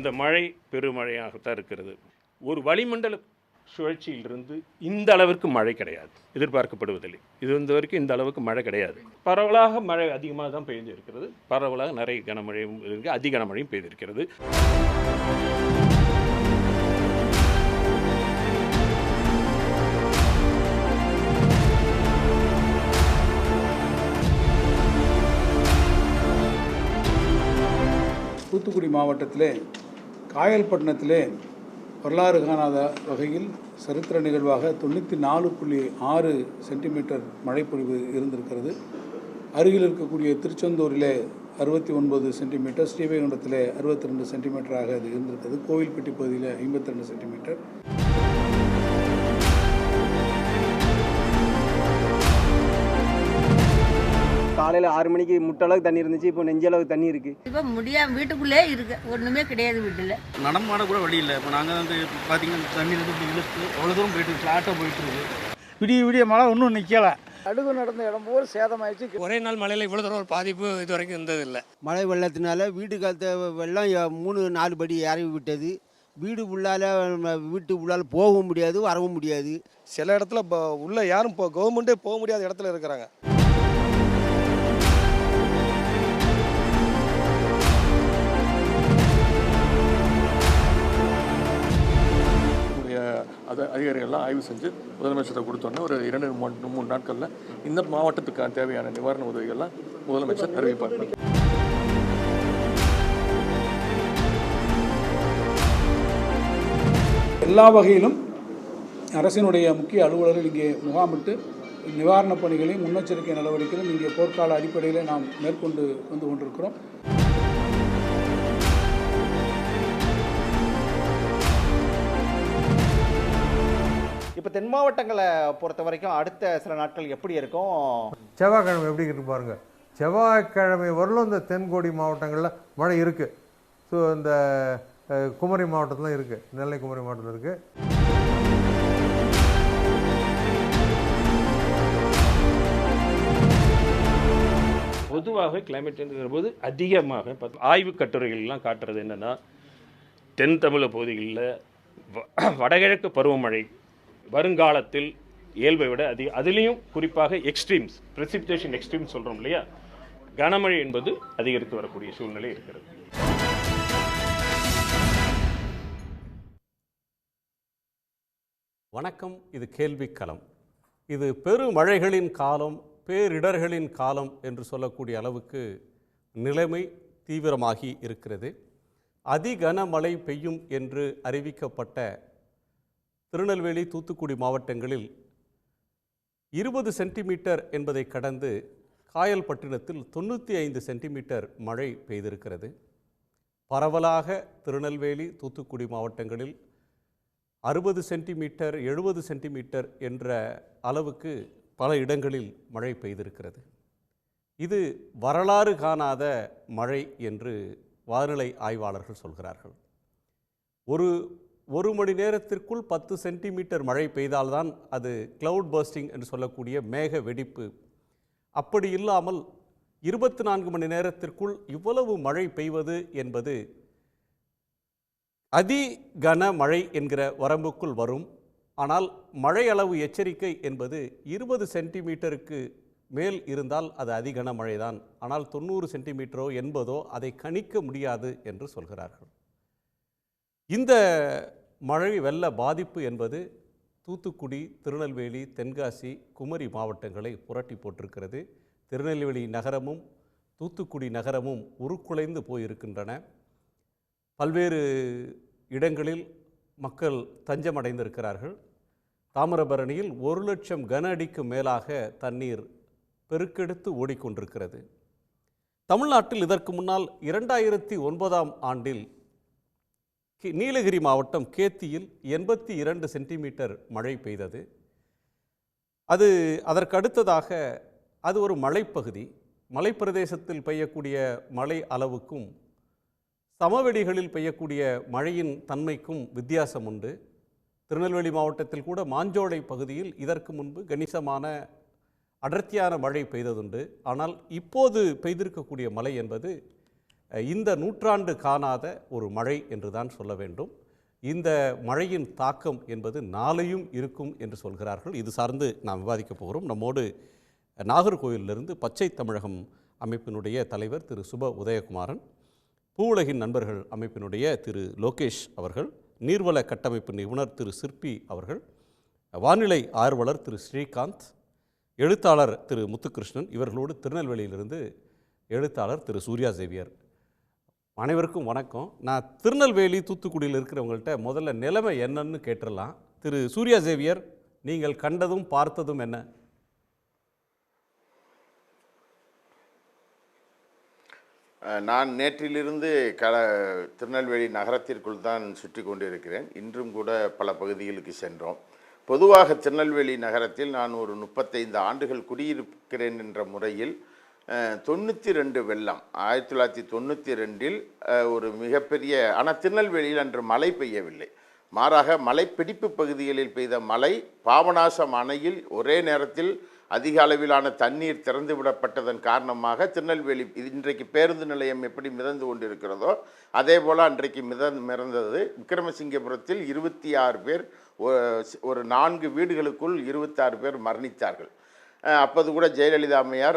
அந்த மழை பெருமழையாகத்தான் இருக்கிறது. ஒரு வளிமண்டல சுழற்சியிலிருந்து இந்த அளவிற்கு மழை கிடையாது, எதிர்பார்க்கப்படுவதில்லை. இது வரைக்கும் இந்த அளவுக்கு மழை கிடையாது. பரவலாக மழை அதிகமாக தான் பெய்து இருக்கிறது. பரவலாக நிறைய கனமழையும் இருக்குது, அதி கனமழையும் பெய்திருக்கிறது. தூத்துக்குடி மாவட்டத்திலே காயல்பட்டினத்திலே வரலாறு காணாத வகையில் சரித்திர நிகழ்வாக 94.6 சென்டிமீட்டர் மழைப்பொழிவு இருந்திருக்கிறது. அருகில் இருக்கக்கூடிய திருச்செந்தூரிலே 69 சென்டிமீட்டர், ஸ்ரீவைகுண்டத்திலே 62 சென்டிமீட்டராக அது இருந்திருக்கிறது. கோவில்பட்டி பகுதியில் 52 சென்டிமீட்டர். காலையில் 6 மணிக்கு முட்டளவுக்கு தண்ணி இருந்துச்சு, இப்போ நெஞ்சளவுக்கு தண்ணி இருக்குது. இப்போ முடியாமல் வீட்டுக்குள்ளே இருக்குது, ஒன்றுமே கிடையாது வீட்டில். நடமாட கூட வழி இல்லை. இப்போ நாங்கள் வந்து பார்த்தீங்கன்னா தண்ணி வந்து இப்படி இழுத்து அவ்வளோ தூரம் போயிட்டு ஃப்ளாட்டாக போயிட்டுருக்கு. விடிய மழை ஒன்றும் நிற்கலை. அடுகு நடந்த இடம் போல் சேதமாயிடுச்சு. ஒரே நாள் மழையில் இவ்வளோ தூரம் ஒரு பாதிப்பு இது வரைக்கும் இருந்ததில்லை. மழை வெள்ளத்தினால வீட்டு காலத்த வெள்ளம் 3-4 படி இறங்கி விட்டது. வீட்டு உள்ளால் போகவும் முடியாது, வரவும் முடியாது. சில இடத்துல உள்ள யாரும் கவர்மெண்ட்டே போக முடியாத இடத்துல இருக்கிறாங்க. அதிகாரிகள்லாம் ஆய்வு செஞ்சு முதலமைச்சரை கொடுத்தோன்னே ஒரு 2-3 நாட்களில் இந்த மாவட்டத்துக்கான தேவையான நிவாரண உதவிகள்லாம் முதலமைச்சர் அறிவிப்பார். எல்லா வகையிலும் அரசினுடைய முக்கிய அலுவலர்கள் இங்கே முகாமிட்டு நிவாரணப் பணிகளையும் முன்னெச்சரிக்கை நடவடிக்கைகளும் இங்கே போர்க்கால அடிப்படையில் நாம் மேற்கொண்டு வந்து கொண்டிருக்கிறோம். இப்போ தென் மாவட்டங்களை பொறுத்த வரைக்கும் அடுத்த சில நாட்கள் எப்படி இருக்கும்? செவ்வாய்க்கிழமை எப்படி இருக்கு பாருங்க. செவ்வாய்க்கிழமை வரலும் இந்த தென்கோடி மாவட்டங்களில் மழை இருக்குது. ஸோ இந்த குமரி மாவட்டத்தில் இருக்குது, நெல்லை குமரி மாவட்டத்தில் இருக்குது. பொதுவாக கிளைமேட்ங்கிற போது அதிகமாக ஆய்வு கட்டுரைகள்லாம் காட்டுறது என்னென்னா, தென் தமிழக பகுதிகளில் வடகிழக்கு பருவமழை வருங்காலத்தில் இயல்பை விட அதுலேயும் குறிப்பாக எக்ஸ்ட்ரீம்ஸ், பிரெசிபிடேஷன் எக்ஸ்ட்ரீம்ஸ் சொல்கிறோம் இல்லையா, கனமழை என்பது அதிகரித்து வரக்கூடிய சூழ்நிலை இருக்கிறது. வணக்கம், இது கேள்விக்களம். இது பெருமழைகளின் காலம், பேரிடர்களின் காலம் என்று சொல்லக்கூடிய அளவுக்கு நிலைமை தீவிரமாகி இருக்கிறது. அதிகனமழை பெய்யும் என்று அறிவிக்கப்பட்ட திருநெல்வேலி, தூத்துக்குடி மாவட்டங்களில் 20 சென்டிமீட்டர் என்பதை கடந்து காயல்பட்டினத்தில் 95 சென்டிமீட்டர் மழை பெய்திருக்கிறது. பரவலாக திருநெல்வேலி, தூத்துக்குடி மாவட்டங்களில் 60 சென்டிமீட்டர், 70 சென்டிமீட்டர் என்ற அளவுக்கு பல இடங்களில் மழை பெய்திருக்கிறது. இது வரலாறு காணாத மழை என்று வானிலை ஆய்வாளர்கள் சொல்கிறார்கள். ஒரு மணி நேரத்திற்குள் 10 சென்டிமீட்டர் மழை பெய்தால்தான் அது கிளவுட் பர்ஸ்டிங் என்று சொல்லக்கூடிய மேக வெடிப்பு. அப்படி இல்லாமல் 24 மணி நேரத்திற்குள் இவ்வளவு மழை பெய்வது என்பது அதி கன மழை என்கிற வரம்புக்குள் வரும். ஆனால் மழை அளவு எச்சரிக்கை என்பது 20 சென்டிமீட்டருக்கு மேல் இருந்தால் அது அதிகன மழைதான். ஆனால் 90 சென்டிமீட்டரோ 80ஓ அதை கணிக்க முடியாது என்று சொல்கிறார்கள். இந்த மழை வெள்ள பாதிப்பு என்பது தூத்துக்குடி, திருநெல்வேலி, தென்காசி, குமரி மாவட்டங்களை புரட்டி போட்டிருக்கிறது. திருநெல்வேலி நகரமும் தூத்துக்குடி நகரமும் உருக்குலைந்து போயிருக்கின்றன. பல்வேறு இடங்களில் மக்கள் தஞ்சமடைந்திருக்கிறார்கள். தாமிரபரணியில் 1 லட்சம் கன அடிக்கு மேலாக தண்ணீர் பெருக்கெடுத்து ஓடிக்கொண்டிருக்கிறது. தமிழ்நாட்டில் இதற்கு முன்னால் 2009ஆம் ஆண்டில் நீலகிரி மாவட்டம் கேத்தியில் 82 சென்டிமீட்டர் மழை பெய்தது. அதற்கு அடுத்ததாக அது ஒரு மலைப்பகுதி. மலைப்பிரதேசத்தில் பெய்யக்கூடிய மழை அளவுக்கும் சமவெளிகளில் பெய்யக்கூடிய மழையின் தன்மைக்கும் வித்தியாசம் உண்டு. திருநெல்வேலி மாவட்டத்தில் கூட மாஞ்சோலை பகுதியில் இதற்கு முன்பு கணிசமான அடர்த்தியான மழை பெய்ததுண்டு. ஆனால் இப்போது பெய்திருக்கக்கூடிய மழை என்பது இந்த நூற்றாண்டு காணாத ஒரு மழை என்று தான் சொல்ல வேண்டும். இந்த மழையின் தாக்கம் என்பது நாளையும் இருக்கும் என்று சொல்கிறார்கள். இது சார்ந்து நாம் விவாதிக்க போகிறோம். நம்மோடு நாகர்கோவிலிருந்து பச்சை தமிழகம் அமைப்பினுடைய தலைவர் திரு சுப உதயகுமாரன், பூவுலகின் நண்பர்கள் அமைப்பினுடைய திரு லோகேஷ் அவர்கள், நீர்வள கட்டமைப்பு நிபுணர் திரு சிற்பி அவர்கள், வானிலை ஆர்வலர் திரு ஸ்ரீகாந்த், எழுத்தாளர் திரு முத்துகிருஷ்ணன், இவர்களோடு திருநெல்வேலியிலிருந்து எழுத்தாளர் திரு சூர்யா சேவியர். அனைவருக்கும் வணக்கம். நான் திருநெல்வேலி தூத்துக்குடியில் இருக்கிறவங்கள்ட்ட முதல்ல நிலைமை என்னன்னு கேட்டுடலாம். திரு சூர்யா சேவியர், நீங்கள் கண்டதும் பார்த்ததும் என்ன? நான் நேற்றிலிருந்து திருநெல்வேலி நகரத்திற்குள் தான் சுற்றி கொண்டிருக்கிறேன். இன்றும் கூட பல பகுதிகளுக்கு சென்றோம். பொதுவாக திருநெல்வேலி நகரத்தில் நான் ஒரு 35 ஆண்டுகள் குடியிருக்கிறேன் என்ற முறையில் 92 வெள்ளம் 1992இல் ஒரு மிகப்பெரிய, ஆனால் திருநெல்வேலியில் அன்று மழை பெய்யவில்லை, மாறாக மலைப்பிடிப்பு பகுதிகளில் பெய்த மழை பாபநாசம் அணையில் ஒரே நேரத்தில் அதிக அளவிலான தண்ணீர் திறந்து விடப்பட்டதன் காரணமாக திருநெல்வேலி இன்றைக்கு பேருந்து நிலையம் எப்படி மிதந்து கொண்டிருக்கிறதோ அதே போல் அன்றைக்கு மிதந்தது. விக்ரமசிங்கபுரத்தில் 26 பேர், ஒரு 4 வீடுகளுக்குள் 26 பேர் மரணித்தார்கள். அப்போது கூட ஜெயலலிதா அம்மையார்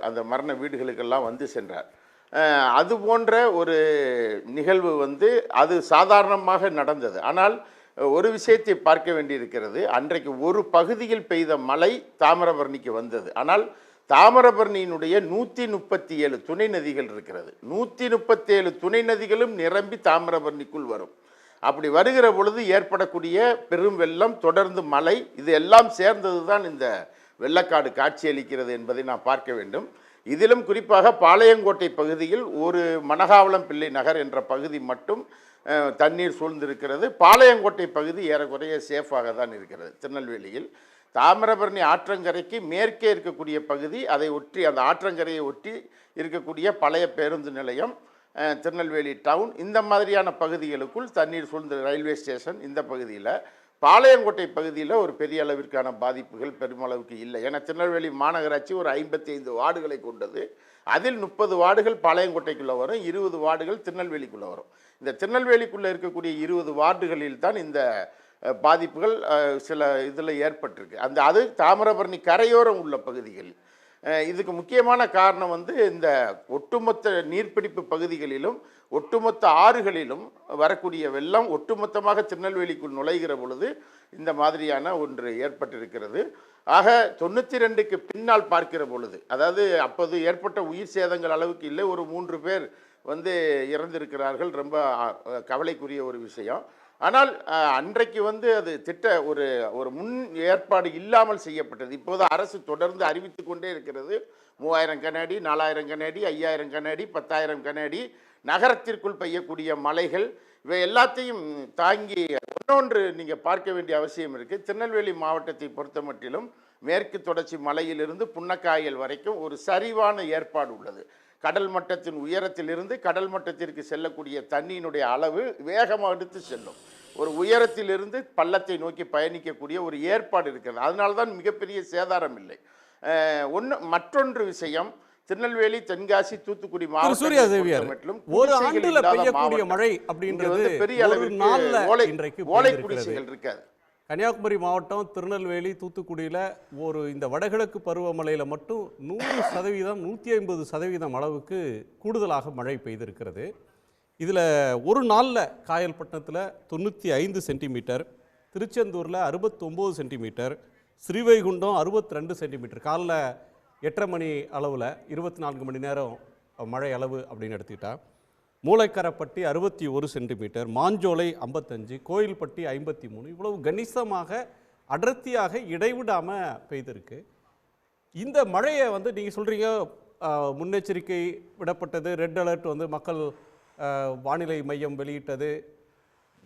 அந்த மரண வீடுகளுக்கெல்லாம் வந்து சென்றார். அது போன்ற ஒரு நிகழ்வு அது சாதாரணமாக நடந்தது. ஆனால் ஒரு விஷயத்தை பார்க்க வேண்டியிருக்கிறது. அன்றைக்கு ஒரு பகுதியில் பெய்த மழை தாமிரபரணிக்கு வந்தது. ஆனால் தாமிரபரணியினுடைய 137 துணை நதிகள் இருக்கிறது. 137 துணை நதிகளும் நிரம்பி தாமிரபரணிக்குள் வரும். அப்படி வருகிற பொழுது ஏற்படக்கூடிய பெரும் வெள்ளம், தொடர்ந்து மழை, இது எல்லாம் சேர்ந்தது தான் இந்த வெள்ளக்காடு காட்சியளிக்கிறது என்பதை நாம் பார்க்க வேண்டும். இதிலும் குறிப்பாக பாளையங்கோட்டை பகுதியில் ஒரு மனகாவளம் பிள்ளை நகர் என்ற பகுதி மட்டும் தண்ணீர் சூழ்ந்திருக்கிறது. பாளையங்கோட்டை பகுதி ஏறக்குறைய சேஃபாக தான் இருக்கிறது. திருநெல்வேலியில் தாமிரபரணி ஆற்றங்கரைக்கு மேற்கே இருக்கக்கூடிய பகுதி, அதை ஒட்டி அந்த ஆற்றங்கரையை ஒட்டி இருக்கக்கூடிய பழைய பேருந்து நிலையம், திருநெல்வேலி டவுன், இந்த மாதிரியான பகுதிகளுக்குள் தண்ணீர் சூழ்ந்த ரயில்வே ஸ்டேஷன், இந்த பகுதியில் பாளையங்கோட்டை பகுதியில் ஒரு பெரிய அளவிற்கான பாதிப்புகள் பெருமளவுக்கு இல்லை. ஏன்னா திருநெல்வேலி மாநகராட்சி ஒரு 55 வார்டுகளை கொண்டது. அதில் 30 வார்டுகள் பாளையங்கோட்டைக்குள்ளே வரும், 20 வார்டுகள் திருநெல்வேலிக்குள்ளே வரும். இந்த திருநெல்வேலிக்குள்ளே இருக்கக்கூடிய 20 வார்டுகளில் தான் இந்த பாதிப்புகள் சில இதில் ஏற்பட்டிருக்கு. அது தாமிரபரணி கரையோரம் உள்ள பகுதிகள். இதுக்கு முக்கியமான காரணம் இந்த ஒட்டுமொத்த நீர்பிடிப்பு பகுதிகளிலும் ஒட்டுமொத்த ஆறுகளிலும் வரக்கூடிய வெள்ளம் ஒட்டுமொத்தமாக திருநெல்வேலிக்குள் நுழைகிற பொழுது இந்த மாதிரியான ஒன்று ஏற்பட்டிருக்கிறது. ஆக 92க்கு பின்னால் பார்க்கிற பொழுது, அதாவது அப்போது ஏற்பட்ட உயிர் சேதங்கள் அளவுக்கு இல்லை, ஒரு 3 பேர் இறந்திருக்கிறார்கள். ரொம்ப கவலைக்குரிய ஒரு விஷயம். ஆனால் அன்றைக்கு அது ஒரு முன் ஏற்பாடு இல்லாமல் செய்யப்பட்டது. இப்போது அரசு தொடர்ந்து அறிவித்து கொண்டே இருக்கிறது. 3000 கனஅடி, 4000 கனஅடி, 5000 கனஅடி, 10,000 கனஅடி, நகரத்திற்குள் பெய்யக்கூடிய மழைகள், இவை எல்லாத்தையும் தாங்கி இன்னொன்று நீங்கள் பார்க்க வேண்டிய அவசியம் இருக்குது. திருநெல்வேலி மாவட்டத்தை பொறுத்த மட்டிலும் மேற்கு தொடர்ச்சி மலையிலிருந்து புன்னக்காயல் வரைக்கும் ஒரு சரிவான ஏற்பாடு உள்ளது. கடல் மட்டத்தின் உயரத்திலிருந்து கடல் மட்டத்திற்கு செல்லக்கூடிய தண்ணியினுடைய அளவு வேகமாக எடுத்து செல்லும். ஒரு உயரத்திலிருந்து பள்ளத்தை நோக்கி பயணிக்கக்கூடிய ஒரு ஏற்பாடு இருக்கிறது. அதனால்தான் மிகப்பெரிய சேதாரம் இல்லை. மற்றொன்று விஷயம், திருநெல்வேலி, தென்காசி, தூத்துக்குடி மாவட்டம் ஒரு ஆண்டுல பெய்யக்கூடிய மழை அப்படின்றது பெரிய அளவில் ஓலை குடிசைகள் இருக்காது. கன்னியாகுமரி மாவட்டம், திருநெல்வேலி, தூத்துக்குடியில் இந்த வடகிழக்கு பருவமழையில் மட்டும் 100%, 150% அளவுக்கு கூடுதலாக மழை பெய்திருக்கிறது. இதில் ஒரு நாளில் காயல்பட்டினத்தில் 95 சென்டிமீட்டர், திருச்செந்தூரில் 69 சென்டிமீட்டர், ஸ்ரீவைகுண்டம் 62 சென்டிமீட்டர், காலைல 8:30 மணி அளவில் 24 மணி நேரம் மழை அளவு அப்படின்னு எடுத்துக்கிட்டா, மூளைக்கரைப்பட்டி 61 சென்டிமீட்டர், மாஞ்சோலை 55, கோயில்பட்டி 53, இவ்வளவு கணிசமாக அடர்த்தியாக இடைவிடாமல் பெய்திருக்கு. இந்த மழையை நீங்கள் சொல்கிறீங்க முன்னெச்சரிக்கை விடப்பட்டது, ரெட் அலர்ட் மக்கள் வானிலை மையம் வெளியிட்டது,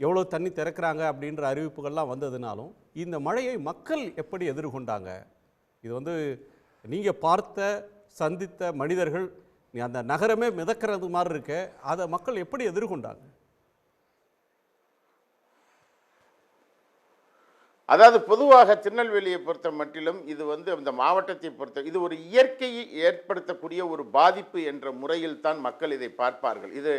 எவ்வளோ தண்ணி திறக்கிறாங்க அப்படின்ற அறிவிப்புகள்லாம் வந்ததுனாலும் இந்த மழையை மக்கள் எப்படி எதிர்கொண்டாங்க? இது நீங்கள் பார்த்த சந்தித்த மனிதர்கள், அந்த நகரமே மிதக்கிறது மாதிரி இருக்க, அதை மக்கள் எப்படி எதிர்கொண்டாங்க? அதாவது பொதுவாக திருநெல்வேலியை பொறுத்த மட்டிலும் இது இந்த மாவட்டத்தை பொறுத்த இது ஒரு இயற்கையை ஏற்படுத்தக்கூடிய ஒரு பாதிப்பு என்ற முறையில் தான் மக்கள் இதை பார்ப்பார்கள். இது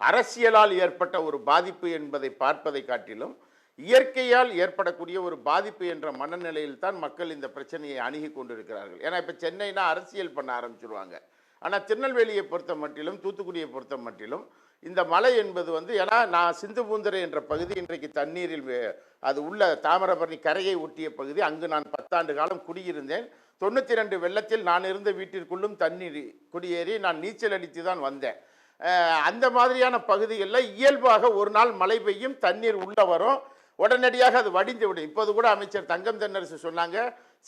அரசியலால் ஏற்பட்ட ஒரு பாதிப்பு என்பதை பார்ப்பதை காட்டிலும் இயற்கையால் ஏற்படக்கூடிய ஒரு பாதிப்பு என்ற மனநிலையில் தான் மக்கள் இந்த பிரச்சனையை அணுகி கொண்டிருக்கிறார்கள். ஏன்னா இப்போ சென்னைனா அரசியல் பண்ண ஆரம்பிச்சிருவாங்க. ஆனால் திருநெல்வேலியை பொறுத்த மட்டிலும் தூத்துக்குடியை பொறுத்த மட்டிலும் இந்த மலை என்பது ஏன்னா நான் சிந்துபூந்தரை என்ற பகுதி இன்றைக்கு தண்ணீரில் அது உள்ள தாமிரபரணி கரையை ஒட்டிய பகுதி. அங்கு நான் 10 ஆண்டு காலம் குடியிருந்தேன். 92 வெள்ளத்தில் நான் இருந்த வீட்டிற்குள்ளும் தண்ணீர் குடியேறி நான் நீச்சல் அடித்து தான் வந்தேன். அந்த மாதிரியான பகுதிகளில் இயல்பாக ஒரு நாள் மழை பெய்யும், தண்ணீர் உள்ளே வரும், உடனடியாக அது வடிந்து விடும். இப்போது கூட அமைச்சர் தங்கம் தென்னரசு சொன்னாங்க,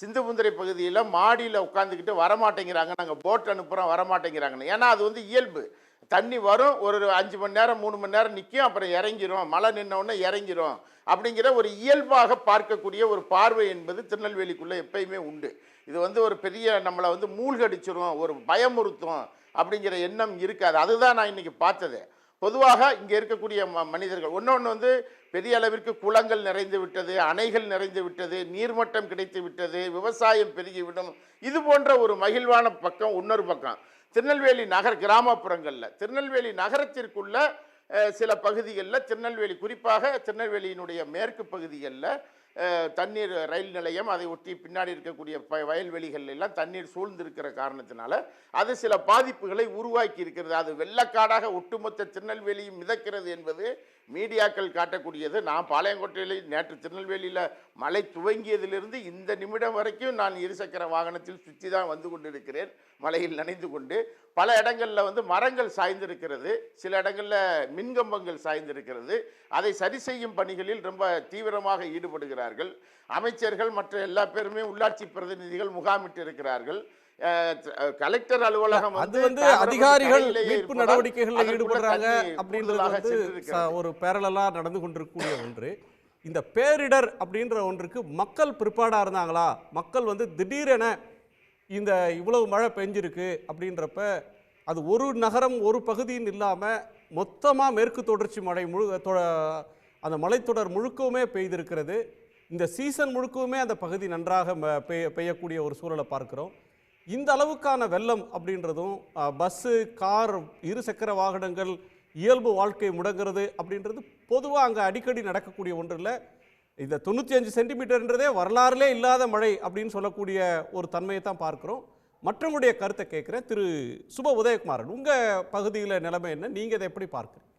சிந்துபுந்தரை பகுதியில் மாடியில் உட்காந்துக்கிட்டு வரமாட்டேங்கிறாங்க, நாங்கள் போட் அனுப்புகிறோம் வரமாட்டேங்கிறாங்கன்னு. ஏன்னா அது இயல்பு. தண்ணி வரும், ஒரு 5 மணி நேரம் 3 மணி நேரம் நிற்கும், அப்புறம் இறங்கிரும், மழை நின்னவுடனே இறங்கிரும் அப்படிங்கிற ஒரு இயல்பாக பார்க்கக்கூடிய ஒரு பார்வை என்பது திருநெல்வேலிக்குள்ளே எப்பயுமே உண்டு. இது ஒரு பெரிய நம்மளை மூழ்கடிச்சிரும், ஒரு பயமுறுத்தும் அப்படிங்கிற எண்ணம் இருக்காது. அதுதான் நான் இன்றைக்கி பார்த்தது. பொதுவாக இங்கே இருக்கக்கூடிய மனிதர்கள் ஒன்று பெரிய அளவிற்கு குளங்கள் நிறைந்து விட்டது, அணைகள் நிறைந்து விட்டது, நீர்மட்டம் கிடைத்து விட்டது, விவசாயம் பெருகிவிடும், இது போன்ற ஒரு மகிழ்வான பக்கம். இன்னொரு பக்கம் திருநெல்வேலி கிராமப்புறங்களில் திருநெல்வேலி நகரத்திற்குள்ள சில பகுதிகளில் திருநெல்வேலி குறிப்பாக திருநெல்வேலியினுடைய மேற்கு பகுதிகளில் தண்ணீர் ரயில் நிலையம் அதை ஒட்டி பின்னாடி இருக்கக்கூடிய வயல்வெளிகள் எல்லாம் தண்ணீர் சூழ்ந்திருக்கிற காரணத்தினால அது சில பாதிப்புகளை உருவாக்கி இருக்கிறது. அது வெள்ளக்காடாக ஒட்டுமொத்த திருநெல்வேலியும் மிதக்கிறது என்பது மீடியாக்கள் காட்டக்கூடியது. நான் பாளையங்கோட்டையில் நேற்று திருநெல்வேலியில் மழை துவங்கியதிலிருந்து இந்த நிமிடம் வரைக்கும் நான் இருசக்கர வாகனத்தில் சுற்றி தான் வந்து கொண்டிருக்கிறேன், மழையில் நனைந்து கொண்டு. பல இடங்களில் மரங்கள் சாய்ந்திருக்கிறது, சில இடங்களில் மின்கம்பங்கள் சாய்ந்திருக்கிறது. அதை சரி செய்யும் பணிகளில் ரொம்ப தீவிரமாக ஈடுபடுகிறார்கள். அமைச்சர்கள் மற்ற எல்லா பேருமே உள்ளாட்சி பிரதிநிதிகள் முகாமிட்டு இருக்கிறார்கள். கலெக்டர் அலுவலகம் அதிகாரிகள் மீட்பு நடவடிக்கைகளில் ஈடுபடுறாங்க அப்படின்றது ஒரு பேரலா நடந்து கொண்டிருக்கக்கூடிய ஒன்று. இந்த பேரிடர் அப்படின்ற ஒன்றுக்கு மக்கள் ப்ரிப்பேர்டாக இருந்தாங்களா? மக்கள் திடீரென இந்த இவ்வளவு மழை பெஞ்சிருக்கு அப்படின்றப்ப அது ஒரு நகரம் ஒரு பகுதின்னு இல்லாமல் மொத்தமாக மேற்கு தொடர்ச்சி மழை அந்த மலைத்தொடர் முழுக்கவுமே பெய்திருக்கிறது. இந்த சீசன் முழுக்கவுமே அந்த பகுதி நன்றாக பெய்யக்கூடிய ஒரு சூழலை பார்க்குறோம். இந்த அளவுக்கான வெள்ளம் அப்படின்றதும் பஸ்ஸு கார் இருசக்கர வாகனங்கள் இயல்பு வாழ்க்கை முடங்கிறது அப்படின்றது பொதுவாக அங்கே அடிக்கடி நடக்கக்கூடிய ஒன்று இல்லை. இந்த 95 சென்டிமீட்டர்ன்றதே வரலாறுலே இல்லாத மழை அப்படின்னு சொல்லக்கூடிய ஒரு தன்மையை தான் பார்க்குறோம். மற்றவங்களுடைய கருத்தை கேட்குறேன். திரு சுப உதயகுமாரன், உங்கள் பகுதியில் நிலைமை என்ன, நீங்கள் இதை எப்படி பார்க்குறீங்க?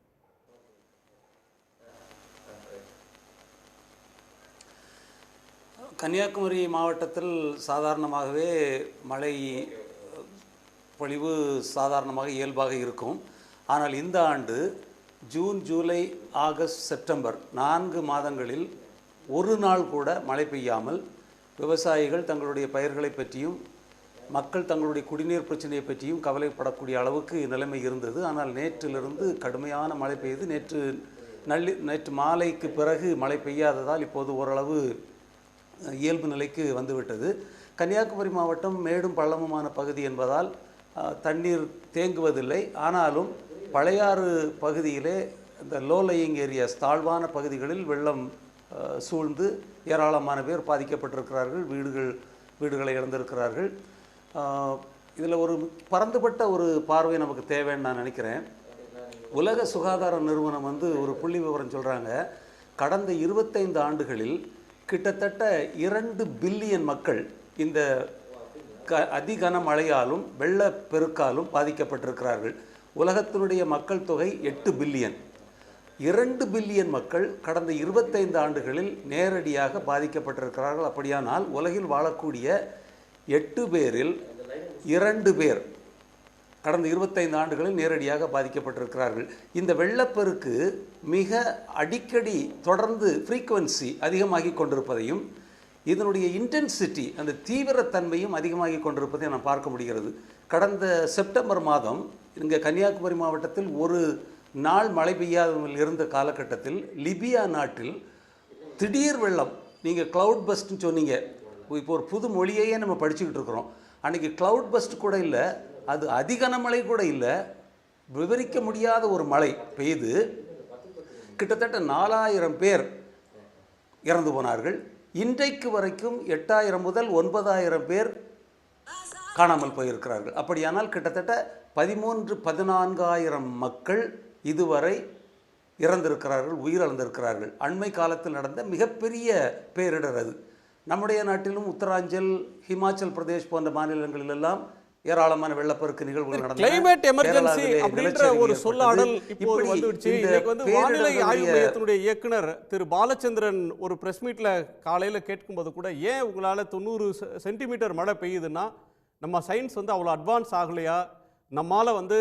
கன்னியாகுமரி மாவட்டத்தில் சாதாரணமாகவே மழை பொழிவு சாதாரணமாக இயல்பாக இருக்கும். ஆனால் இந்த ஆண்டு ஜூன் ஜூலை ஆகஸ்ட் செப்டம்பர் 4 மாதங்களில் ஒரு நாள் கூட மழை பெய்யாமல் விவசாயிகள் தங்களுடைய பயிர்களை பற்றியும் மக்கள் தங்களுடைய குடிநீர் பிரச்சனையை பற்றியும் கவலைப்படக்கூடிய அளவுக்கு நிலைமை இருந்தது. ஆனால் நேற்றிலிருந்து கடுமையான மழை பெய்து நேற்று மாலைக்கு பிறகு மழை பெய்யாததால் இப்போது ஓரளவு இயல்பு நிலைக்கு வந்துவிட்டது. கன்னியாகுமரி மாவட்டம் மேடும் பள்ளமுமான பகுதி என்பதால் தண்ணீர் தேங்குவதில்லை. ஆனாலும் பழையாறு பகுதியிலே இந்த லோ லையிங் ஏரியாஸ் தாழ்வான பகுதிகளில் வெள்ளம் சூழ்ந்து ஏராளமான பேர் பாதிக்கப்பட்டிருக்கிறார்கள், வீடுகளை இழந்திருக்கிறார்கள். இதில் ஒரு பரந்துபட்ட ஒரு பார்வை நமக்கு தேவைன்னு நான் நினைக்கிறேன். உலக சுகாதார நிறுவனம் ஒரு புள்ளி விவரம் சொல்கிறாங்க. கடந்த 25 ஆண்டுகளில் கிட்டத்தட்ட 2 பில்லியன் மக்கள் இந்த அதிகன மழையாலும் வெள்ளப்பெருக்காலும் பாதிக்கப்பட்டிருக்கிறார்கள். உலகத்தினுடைய மக்கள் தொகை 8 பில்லியன். 2 பில்லியன் மக்கள் கடந்த 25 ஆண்டுகளில் நேரடியாக பாதிக்கப்பட்டிருக்கிறார்கள். அப்படியானால் உலகில் வாழக்கூடிய 8 பேரில் 2 பேர் கடந்த 25 ஆண்டுகளில் நேரடியாக பாதிக்கப்பட்டிருக்கிறார்கள். இந்த வெள்ளப்பெருக்கு மிக அடிக்கடி தொடர்ந்து ஃப்ரீக்குவன்சி அதிகமாகி கொண்டிருப்பதையும் இதனுடைய இன்டென்சிட்டி அந்த தீவிரத்தன்மையும் அதிகமாகி கொண்டிருப்பதை நாம் பார்க்க முடிகிறது. கடந்த செப்டம்பர் மாதம் இங்கே கன்னியாகுமரி மாவட்டத்தில் ஒரு நாள் மழை பெய்யாமல் இருந்த காலகட்டத்தில் லிபியா நாட்டில் திடீர் வெள்ளம். நீங்கள் க்ளவுட் பஸ்ட்னு சொன்னீங்க, இப்போ ஒரு புது மொழியையே நம்ம படிச்சுக்கிட்டு இருக்கிறோம். அன்றைக்கி க்ளவுட் பஸ்ட் கூட இல்லை, அது அதிகன மழை கூட இல்லை, விவரிக்க முடியாத ஒரு மழை பெய்து கிட்டத்தட்ட 4000 பேர் இறந்து போனார்கள். இன்றைக்கு வரைக்கும் 8000 முதல் 9000 பேர் காணாமல் போயிருக்கிறார்கள். அப்படியானால் கிட்டத்தட்ட 13-14,000 மக்கள் இதுவரை இறந்திருக்கிறார்கள், உயிரிழந்திருக்கிறார்கள். அண்மை காலத்தில் நடந்த மிகப்பெரிய பேரிடர் அது. நம்முடைய நாட்டிலும் உத்தராஞ்சல், ஹிமாச்சல் பிரதேஷ் போன்ற மாநிலங்களிலெல்லாம் ஏராளமான வெள்ளப்பெருக்கு நிகழ்வுகள் நடந்தன. கிளைமேட் எமர்ஜென்சி அப்படின்ற ஒரு சொல்லாடல் இப்போது வந்துடுச்சு. இன்னைக்கு வந்து வானிலை ஆய்வு மையத்தினுடைய இயக்குனர் திரு பாலச்சந்திரன் ஒரு பிரஸ் மீட்ல காலையில கேட்கும்போது கூட, ஏன் உங்களால 90 சென்டிமீட்டர் மழை பெய்யுதுன்னா நம்ம சயின்ஸ் வந்து அவ்வளோ அட்வான்ஸ் ஆகலையா, நம்மால் வந்து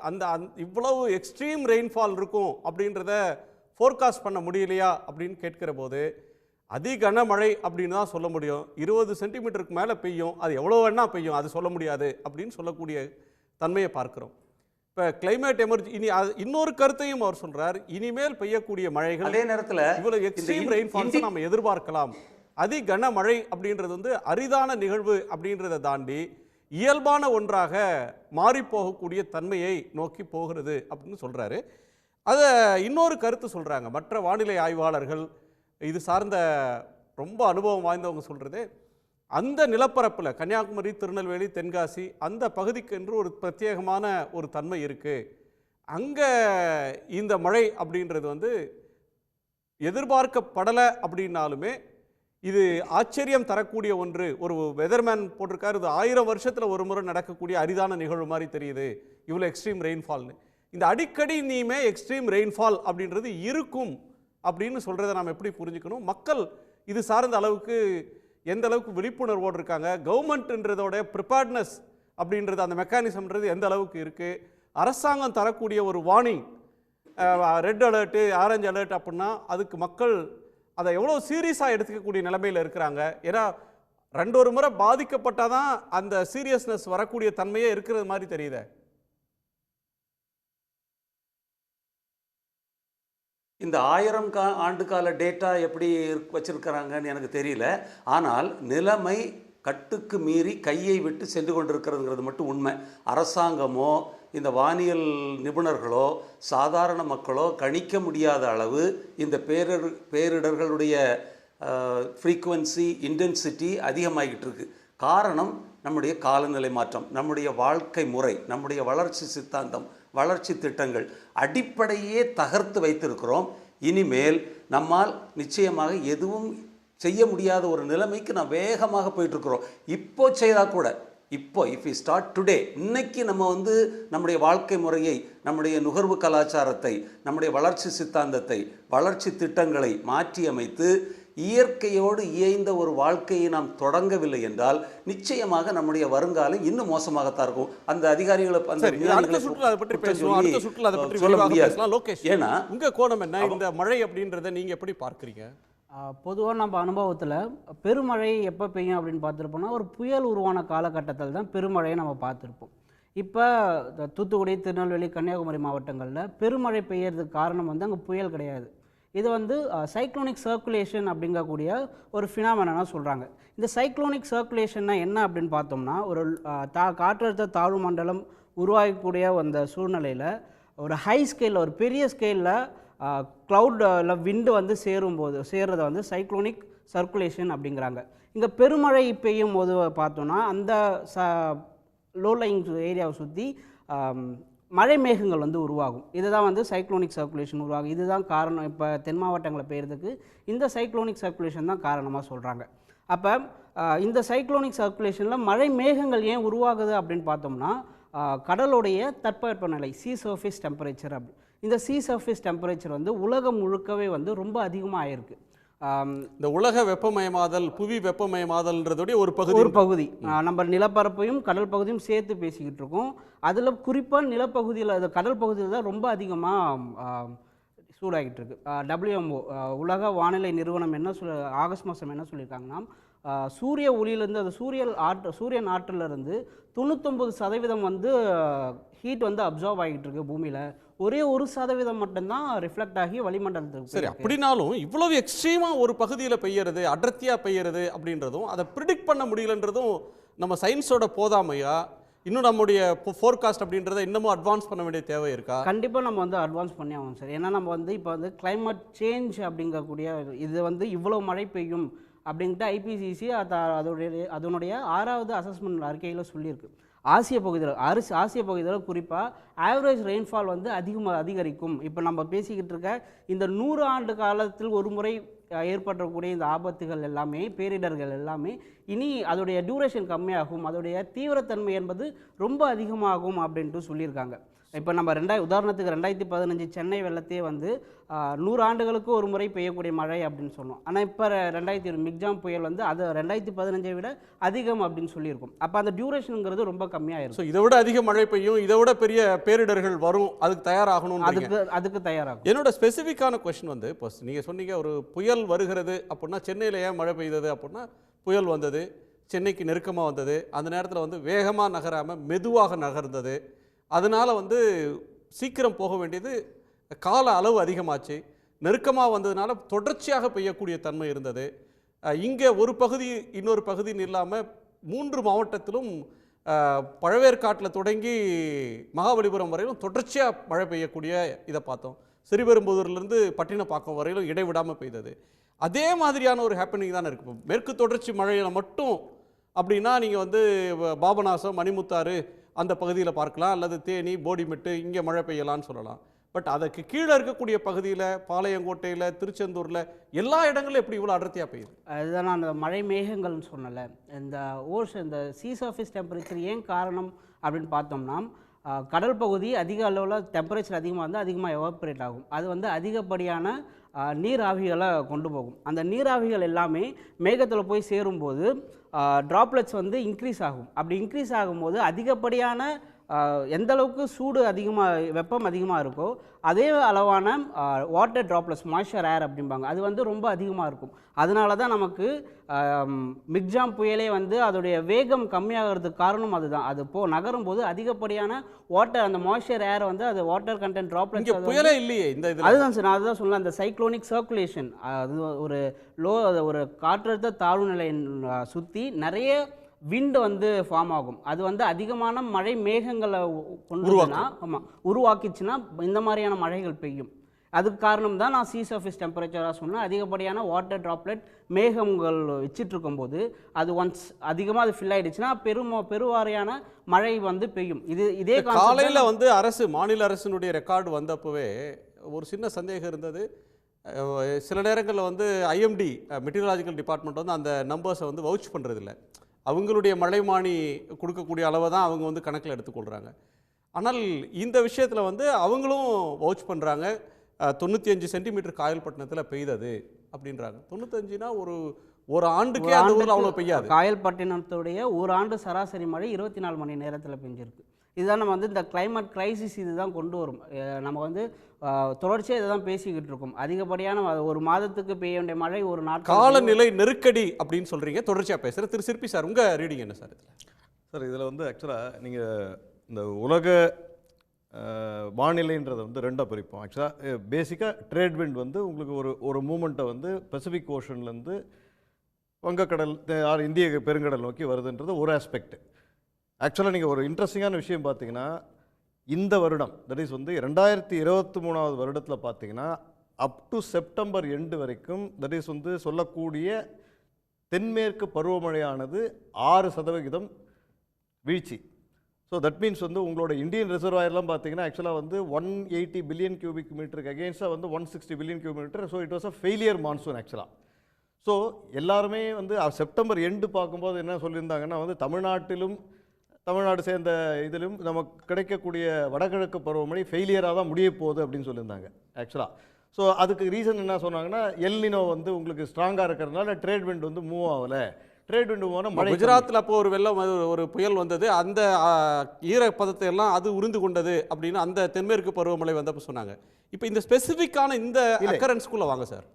அந்த இவ்வளவு எக்ஸ்ட்ரீம் ரெயின்ஃபால் இருக்கும் அப்படின்றத ஃபோர்காஸ்ட் பண்ண முடியலையா அப்படின்னு கேட்கிற போது, அதிகனமழை அப்படின்னு தான் சொல்ல முடியும். 20 சென்டிமீட்டருக்கு மேலே பெய்யும், அது எவ்வளோ வேணா பெய்யும், அது சொல்ல முடியாது அப்படின்னு சொல்லக்கூடிய தன்மையை பார்க்கிறோம். இப்போ கிளைமேட் எமர்ஜென்சி இனி இன்னொரு கருத்தையும் அவர் சொல்றார், இனிமேல் பெய்யக்கூடிய மழைகள் அதே நேரத்தில் இவ்வளவு எக்ஸ்ட்ரீம் ரெயின்ஃபால்ஸை நம்ம எதிர்பார்க்கலாம். அதிகனமழை அப்படின்றது வந்து அரிதான நிகழ்வு அப்படின்றத தாண்டி இயல்பான ஒன்றாக மாறிப்போகக்கூடிய தன்மையை நோக்கி போகிறது அப்படின்னு சொல்றாரு. அதை இன்னொரு கருத்து சொல்றாங்க மற்ற வானிலை ஆய்வாளர்கள், இது சார்ந்த ரொம்ப அனுபவம் வாய்ந்தவங்க சொல்கிறது, அந்த நிலப்பரப்பில் கன்னியாகுமரி, திருநெல்வேலி, தென்காசி அந்த பகுதிக்கு என்று ஒரு பிரத்யேகமான ஒரு தன்மை இருக்குது. அங்கே இந்த மழை அப்படின்றது வந்து எதிர்பார்க்கப்படலை அப்படின்னாலுமே இது ஆச்சரியம் தரக்கூடிய ஒன்று. ஒரு வெதர்மேன் போட்டிருக்காரு, இது 1000 வருஷத்தில் ஒரு முறை நடக்கக்கூடிய அரிதான நிகழ்வு மாதிரி தெரியுது இவ்வளோ எக்ஸ்ட்ரீம் ரெயின்ஃபால்னு. இந்த அடிக்கடி நீமே எக்ஸ்ட்ரீம் ரெயின்ஃபால் அப்படின்றது இருக்கும் அப்படின்னு சொல்கிறத நாம் எப்படி புரிஞ்சுக்கணும்? மக்கள் இது சார்ந்த அளவுக்கு எந்த அளவுக்கு விழிப்புணர்வோடு இருக்காங்க? கவர்மெண்ட்ன்றதோட ப்ரிப்பேர்ட்னஸ் அப்படின்றது, அந்த மெக்கானிசம்ன்றது எந்த அளவுக்கு இருக்குது? அரசாங்கம் தரக்கூடிய ஒரு warning, red alert, orange alert அப்படின்னா அதுக்கு மக்கள் அதை எவ்வளோ சீரியஸாக எடுத்துக்கக்கூடிய நிலைமையில் இருக்கிறாங்க? ஏன்னா 2 முறை பாதிக்கப்பட்டால் தான் அந்த சீரியஸ்னஸ் வரக்கூடிய தன்மையே இருக்கிறது மாதிரி தெரியுது. இந்த 1000 ஆண்டு கால டேட்டா எப்படி வச்சிருக்கிறாங்கன்னு எனக்கு தெரியல. ஆனால் நிலைமை கட்டுக்கு மீறி கையை விட்டு சென்று கொண்டிருக்கிறதுங்கிறது மட்டும் உண்மை. அரசாங்கமோ இந்த வானியல் நிபுணர்களோ சாதாரண மக்களோ கணிக்க முடியாத அளவு இந்த பேரிடர்களுடைய ஃப்ரீக்குவன்சி, இன்டென்சிட்டி அதிகமாகிட்டு இருக்கு. காரணம் நம்முடைய காலநிலை மாற்றம், நம்முடைய வாழ்க்கை முறை, நம்முடைய வளர்ச்சி சித்தாந்தம், வளர்ச்சி திட்டங்கள் அடிப்படையே தகர்த்து வைத்திருக்கிறோம். இனிமேல் நம்மால் நிச்சயமாக எதுவும் செய்ய முடியாத ஒரு நிலைமைக்கு நாம் வேகமாக போயிட்டுருக்குறோம். இப்போ செய்தால் கூட, இப்போ இஃப் யூ ஸ்டார்ட் டுடே, இன்னைக்கு நம்ம வந்து நம்முடைய வாழ்க்கை முறையை, நம்முடைய நுகர்வு கலாச்சாரத்தை, நம்முடைய வளர்ச்சி சித்தாந்தத்தை, வளர்ச்சி திட்டங்களை மாற்றி அமைத்து இயற்கையோடு இயைந்த ஒரு வாழ்க்கையை நாம் தொடங்கவில்லை என்றால் நிச்சயமாக நம்முடைய வருங்காலம் இன்னும் மோசமாகத்தான் இருக்கும். அந்த அதிகாரிகளை ஏன்னா உங்க கோணம் என்ன, இந்த மழை அப்படின்றத நீங்க எப்படி பார்க்குறீங்க? பொதுவாக நம்ம அனுபவத்தில் பெருமழை எப்போ பெய்யும் அப்படின்னு பார்த்துருப்போம்னா, ஒரு புயல் உருவான காலகட்டத்தில் தான் பெருமழையை நம்ம பார்த்துருப்போம். இப்போ தூத்துக்குடி, திருநெல்வேலி, கன்னியாகுமரி மாவட்டங்களில் பெருமழை பெய்யறதுக்கு காரணம் வந்து அங்கே புயல் கிடையாது. இது வந்து சைக்ளோனிக் சர்க்குலேஷன் அப்படிங்கக்கூடிய ஒரு ஃபினாமினாக சொல்கிறாங்க. இந்த சைக்ளோனிக் சர்க்குலேஷன்னா என்ன அப்படின்னு பார்த்தோம்னா, ஒரு காற்றழுத்த தாழ்வு மண்டலம் உருவாகக்கூடிய அந்த சூழ்நிலையில் ஒரு ஹை ஸ்கேலில், ஒரு பெரிய ஸ்கேலில் க்ளவுடில் விண்டு வந்து சேர்றதை வந்து சைக்ளோனிக் சர்க்குலேஷன் அப்படிங்கிறாங்க. இங்கே பெருமழை பெய்யும் போது பார்த்தோன்னா அந்த லோ லைங் ஏரியாவை சுற்றி மழை மேகங்கள் வந்து உருவாகும். இதுதான் வந்து சைக்ளோனிக் சர்க்குலேஷன் உருவாகும். இதுதான் காரணம். இப்போ தென் மாவட்டங்களில் பெய்யறதுக்கு இந்த சைக்ளோனிக் சர்க்குலேஷன் தான் காரணமாக சொல்கிறாங்க. அப்போ இந்த சைக்ளோனிக் சர்க்குலேஷனில் மழை மேகங்கள் ஏன் உருவாகுது அப்படின்னு பார்த்தோம்னா, கடலுடைய தட்பவெப்பநிலை, சீ சர்ஃபேஸ் டெம்பரேச்சர் அப்படி. இந்த சீ சர்ஃபேஸ் டெம்பரேச்சர் வந்து உலகம் முழுக்கவே வந்து ரொம்ப அதிகமாக ஆயிருக்கு. இந்த உலக வெப்பமயமாதல், புவி வெப்பமயமாதல்ன்றதோடைய ஒரு பகுதி நம்ம நிலப்பரப்பையும் கடல் பகுதியும் சேர்த்து பேசிக்கிட்டு இருக்கோம். அதில் குறிப்பாக நிலப்பகுதியில், அது கடல் பகுதியில் தான் ரொம்ப அதிகமாக சூடாகிட்டு இருக்கு. WMO உலக வானிலை நிறுவனம் என்ன ஆகஸ்ட் மாதம் என்ன சொல்லியிருக்காங்கன்னா, சூரிய ஒளியிலேருந்து, அது சூரியன் ஆற்றிலிருந்து 99% வந்து ஹீட் வந்து அப்சர்வ் ஆகிட்டு இருக்கு பூமியில். ஒரே 1% மட்டும்தான் ரிஃப்ளெக்ட் ஆகி வளிமண்டலத்துக்கு. சரி, அப்படின்னாலும் இவ்வளவு எக்ஸ்ட்ரீமாக ஒரு பகுதியில் பெய்யறது, அடர்த்தியாக பெய்யறது அப்படின்றதும் அதை ப்ரிடிக்ட் பண்ண முடியலன்றதும் நம்ம சயின்ஸோட போதாமையா? இன்னும் நம்முடைய ஃபோர்காஸ்ட் அப்படின்றத இன்னமும் அட்வான்ஸ் பண்ண வேண்டிய தேவை இருக்கா? கண்டிப்பாக நம்ம வந்து அட்வான்ஸ் பண்ணி ஆகணும் சார். ஏன்னா நம்ம வந்து இப்போ வந்து கிளைமேட் சேஞ்ச் அப்படிங்கக்கூடிய இது வந்து இவ்வளோ மழை பெய்யும் அப்படின்ட்டு ஐபிசிசி அதனுடைய 6வது அசஸ்மெண்ட் அறிக்கையில் சொல்லியிருக்கு. ஆசிய பகுதியில் குறிப்பாக ஆவரேஜ் ரெயின்ஃபால் வந்து அதிகரிக்கும். இப்போ நம்ம பேசிக்கிட்டு இருக்க இந்த 100 ஆண்டு காலத்தில் ஒரு முறை ஏற்படக்கூடிய இந்த ஆபத்துகள் எல்லாமே, பேரிடர்கள் எல்லாமே இனி அதோடைய டியூரேஷன் கம்மியாகும், அதோடைய தீவிரத்தன்மை என்பது ரொம்ப அதிகமாகும் அப்படின்ட்டு சொல்லியிருக்காங்க. இப்போ நம்ம உதாரணத்துக்கு 2015 சென்னை வெள்ளத்தையே வந்து 100 ஆண்டுகளுக்கு ஒரு முறை பெய்யக்கூடிய மழை அப்படின்னு சொன்னோம். ஆனால் இப்போ 2020 மிக்ஜாம் புயல் வந்து அது 2015 விட அதிகம் அப்படின்னு சொல்லியிருக்கும். அப்போ அந்த டியூரேஷனுங்கிறது ரொம்ப கம்மியாக இருக்கும். இதை விட அதிக மழை பெய்யும், இதை விட பெரிய பேரிடர்கள் வரும், அதுக்கு தயாராகணும். அதுக்கு தயாராகும். என்னோட ஸ்பெசிஃபிக்கான கொஸ்டின் வந்து, இப்போ நீங்கள் சொன்னீங்க ஒரு புயல் வருகிறது அப்படின்னா சென்னையில் ஏன் மழை பெய்தது அப்படின்னா, புயல் வந்தது, சென்னைக்கு நெருக்கமாக வந்தது, அந்த நேரத்தில் வந்து வேகமாக நகராமல் மெதுவாக நகர்ந்தது, அதனால் வந்து சீக்கிரம் போக வேண்டியது கால அளவு அதிகமாச்சு, நெருக்கமாக வந்ததுனால தொடர்ச்சியாக பெய்யக்கூடிய தன்மை இருந்தது. இங்கே ஒரு பகுதி இன்னொரு பகுதின்னு இல்லாமல் 3 மாவட்டத்திலும் பழவேற்காட்டில் தொடங்கி மகாபலிபுரம் வரையிலும் தொடர்ச்சியாக மழை பெய்யக்கூடிய இதை பார்த்தோம். ஸ்ரீபெரும்புதூர்லேருந்து பட்டினப்பாக்கம் வரையிலும் இடைவிடாமல் பெய்தது. அதே மாதிரியான ஒரு ஹேப்பனிங் தானே இருக்குது. மேற்கு தொடர்ச்சி மழையில் மட்டும் அப்படின்னா நீங்கள் வந்து பாபநாசம், மணிமுத்தாறு அந்த பகுதியில் பார்க்கலாம், அல்லது தேனி, போடிமெட்டு இங்கே மழை பெய்யலான்னு சொல்லலாம். பட் அதுக்கு கீழே இருக்கக்கூடிய பகுதியில், பாளையங்கோட்டையில், திருச்செந்தூரில் எல்லா இடங்களும் எப்படி இவ்வளோ அடர்த்தியாக பெய்யுது? அதுதான் நான் அந்த மழை மேகங்கள்னு சொன்னல. இந்த சீ சர்ஃபேஸ் டெம்பரேச்சர் ஏன் காரணம் அப்படின்னு பார்த்தோம்னா, கடல் பகுதி அதிக அளவில் டெம்பரேச்சர் அதிகமாக இருந்தால் அதிகமாக எவாப்ரேட் ஆகும். அது வந்து அதிகப்படியான நீராவிகளை கொண்டு போகும். அந்த நீராவிகள் எல்லாமே மேகத்தில் போய் சேரும்போது ட்ராப்லெட்ஸ் வந்து இன்க்ரீஸ் ஆகும். அப்படி இன்க்ரீஸ் ஆகும்போது அதிகப்படியான எந்த அளவுக்கு சூடு அதிகமாக, வெப்பம் அதிகமாக இருக்கோ அதே அளவான வாட்டர் ட்ராப்லெட்ஸ், மாய்ஸ்சர் ஏர் அப்படிம்பாங்க, அது வந்து ரொம்ப அதிகமாக இருக்கும். அதனால தான் நமக்கு மிக்ஜாம் புயலே வந்து அதோடைய வேகம் கம்மியாகிறதுக்கு காரணம் அதுதான். அது நகரும் போது அதிகப்படியான வாட்டர், அந்த மாய்ஸ்சர் ஏர் வந்து அது வாட்டர் கண்டென்ட் ட்ராப்லெட்ஸ் புயலே இல்லையே இந்த இது. அதுதான் சார், நான் அதுதான் சொல்லலாம். அந்த சைக்ளோனிக் சர்க்குலேஷன், அது ஒரு காற்றழுத்த தாழ்வு நிலையை சுற்றி நிறைய விண்டு வந்து ஃபார்ம் ஆகும். அது வந்து அதிகமான மழை மேகங்களை உருவாக்கிச்சுன்னா இந்த மாதிரியான மழைகள் பெய்யும். அதுக்கு காரணம் தான் நான் சீ சர்ஃபேஸ் டெம்பரேச்சராக சொன்னேன். அதிகப்படியான வாட்டர் ட்ராப்லெட் மேகங்கள் வச்சுட்டு இருக்கும்போது அது ஒன்ஸ் அதிகமாக அது ஃபில் ஆகிடுச்சுன்னா பெருவாரியான மழை வந்து பெய்யும். இதே காலையில் வந்து மாநில அரசினுடைய ரெக்கார்டு வந்தப்பவே ஒரு சின்ன சந்தேகம் இருந்தது. சில நேரங்களில் வந்து ஐஎம்டி மெட்டீரியலாஜிக்கல் டிபார்ட்மெண்ட் வந்து அந்த நம்பர்ஸை வந்து வவுச் பண்ணுறதில்ல. அவங்களுடைய மழைமானி கொடுக்கக்கூடிய அளவை தான் அவங்க வந்து கணக்கில் எடுத்துக்கொள்கிறாங்க. ஆனால் இந்த விஷயத்தில் வந்து அவங்களும் வவுச் பண்ணுறாங்க. 95 சென்டிமீட்டர் காயல்பட்டினத்தில் பெய்தது அப்படின்றாங்க. 95னா ஒரு ஆண்டுக்கே அந்த ஊரில் அவ்வளோ பெய்யாது. காயல்பட்டினத்துடைய ஒரு ஆண்டு சராசரி மழை 24 மணி நேரத்தில் பெஞ்சிருக்கு. இதுதான் நம்ம வந்து இந்த கிளைமேட் கிரைசிஸ் இதுதான் கொண்டு வரும். நம்ம வந்து தொடர்ச்சியாக இதை தான் பேசிக்கிட்டு இருக்கோம். அதிகப்படியான ஒரு மாதத்துக்கு பெய்ய வேண்டிய மழை ஒரு நாட்கள் காலநிலை நெருக்கடி அப்படின்னு சொல்கிறீங்க, தொடர்ச்சியாக பேசுகிற திரு சிற்பி சார், உங்கள் ரீடிங் என்ன சார்? சார் இதில் வந்து ஆக்சுவலாக நீங்கள் இந்த உலக வானிலைன்றதை வந்து ரெண்டாக பிரிப்போம். ஆக்சுவலாக பேசிக்காக ட்ரேட் விண்ட் வந்து உங்களுக்கு ஒரு மூமெண்ட்டை வந்து பசிபிக் ஓஷன்லேருந்து வங்கக்கடல், இந்திய பெருங்கடல் நோக்கி வருதுன்றது ஒரு ஆஸ்பெக்ட். ஆக்சுவலாக நீங்கள் ஒரு இன்ட்ரெஸ்டிங்கான விஷயம் பார்த்தீங்கன்னா, இந்த வருடம் தட் இஸ் வந்து 2023 வருடத்தில் பார்த்தீங்கன்னா அப் டு செப்டம்பர் எண்டு வரைக்கும் தட் இஸ் வந்து சொல்லக்கூடிய தென்மேற்கு பருவமழையானது 6% வீழ்ச்சி. ஸோ தட் மீன்ஸ் வந்து உங்களோட இந்தியன் ரிசர்வாயர்லாம் பார்த்தீங்கன்னா ஆக்சுவலாக வந்து 180 பில்லியன் கியூபிக் மீட்டருக்கு அகேன்ஸ்டாக வந்து 160 billion cubic metre. So it was a failure monsoon ஆக்சுவலாக. ஸோ எல்லாருமே வந்து செப்டம்பர் எண்டு பார்க்கும்போது என்ன சொல்லியிருந்தாங்கன்னா வந்து தமிழ்நாடு சேர்ந்த இதிலும் நமக்கு கிடைக்கக்கூடிய வடகிழக்கு பருவமழை ஃபெயிலியராக தான் முடிய போகுது அப்படின்னு சொல்லியிருந்தாங்க ஆக்சுவலாக. ஸோ அதுக்கு ரீசன் என்ன சொன்னாங்கன்னா, எல்னினோ வந்து உங்களுக்கு ஸ்ட்ராங்காக இருக்கிறதுனால ட்ரேட் விண்ட் வந்து மூவ் ஆகலை. ட்ரேட் விண்ட் மூவ் ஆனால் மழை. குஜராத்தில் அப்போ ஒரு வெள்ளம், ஒரு புயல் வந்தது, அந்த ஈரப்பதத்தை எல்லாம் அது உறிந்து கொண்டது அப்படின்னு அந்த தென்மேற்கு பருவமழை வந்தப்போ சொன்னாங்க. இப்போ இந்த ஸ்பெசிஃபிக்கான இந்த அக்கரன்ஸ்குள்ளே வாங்க சார்.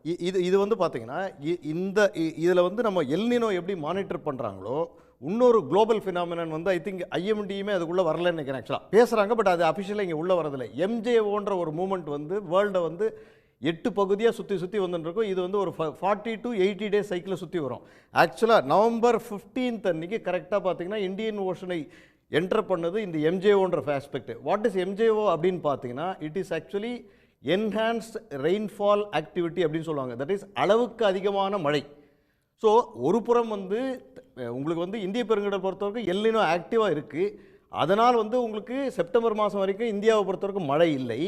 இது வந்து பார்த்தீங்கன்னா இதில் வந்து நம்ம எல்னினோ எப்படி மானிட்டர் பண்ணுறாங்களோ இன்னொரு குளோபல் ஃபினாமினன் வந்து ஐ திங்க் ஐஎம்டியுமே அதுக்குள்ளே வரலன்னு நினைக்கிறேன். ஆக்சுவலாக பேசுகிறாங்க, பட் அது அஃபிஷியலாக இங்கே உள்ளே வரதில்லை. MJOன்ற ஒரு மூமெண்ட் வந்து வேர்ல்டை வந்து 8 பகுதியாக சுற்றி வந்துருக்கும். இது வந்து ஒரு 40 to 80 டேஸ் சைக்கிளில் சுற்றி வரும். ஆக்சுவலாக நவம்பர் 15 அன்றைக்கி கரெக்டாக பார்த்தீங்கன்னா இந்தியன் ஓஷனை என்டர் பண்ணது இந்த MJOன்ற ஆஸ்பெக்ட். வாட் இஸ் MJO அப்படின்னு பார்த்தீங்கன்னா, it is actually enhanced rainfall activity அப்படின்னு சொல்லுவாங்க. தட் இஸ் அளவுக்கு அதிகமான மழை. ஸோ ஒரு புறம் வந்து உங்களுக்கு வந்து இந்திய பெருங்கடல் பொறுத்தவரைக்கும் எல்னினோ ஆக்டிவாக இருக்குது. அதனால் வந்து உங்களுக்கு செப்டம்பர் மாதம் வரைக்கும் இந்தியாவை பொறுத்தவரைக்கும் மழை இல்லை.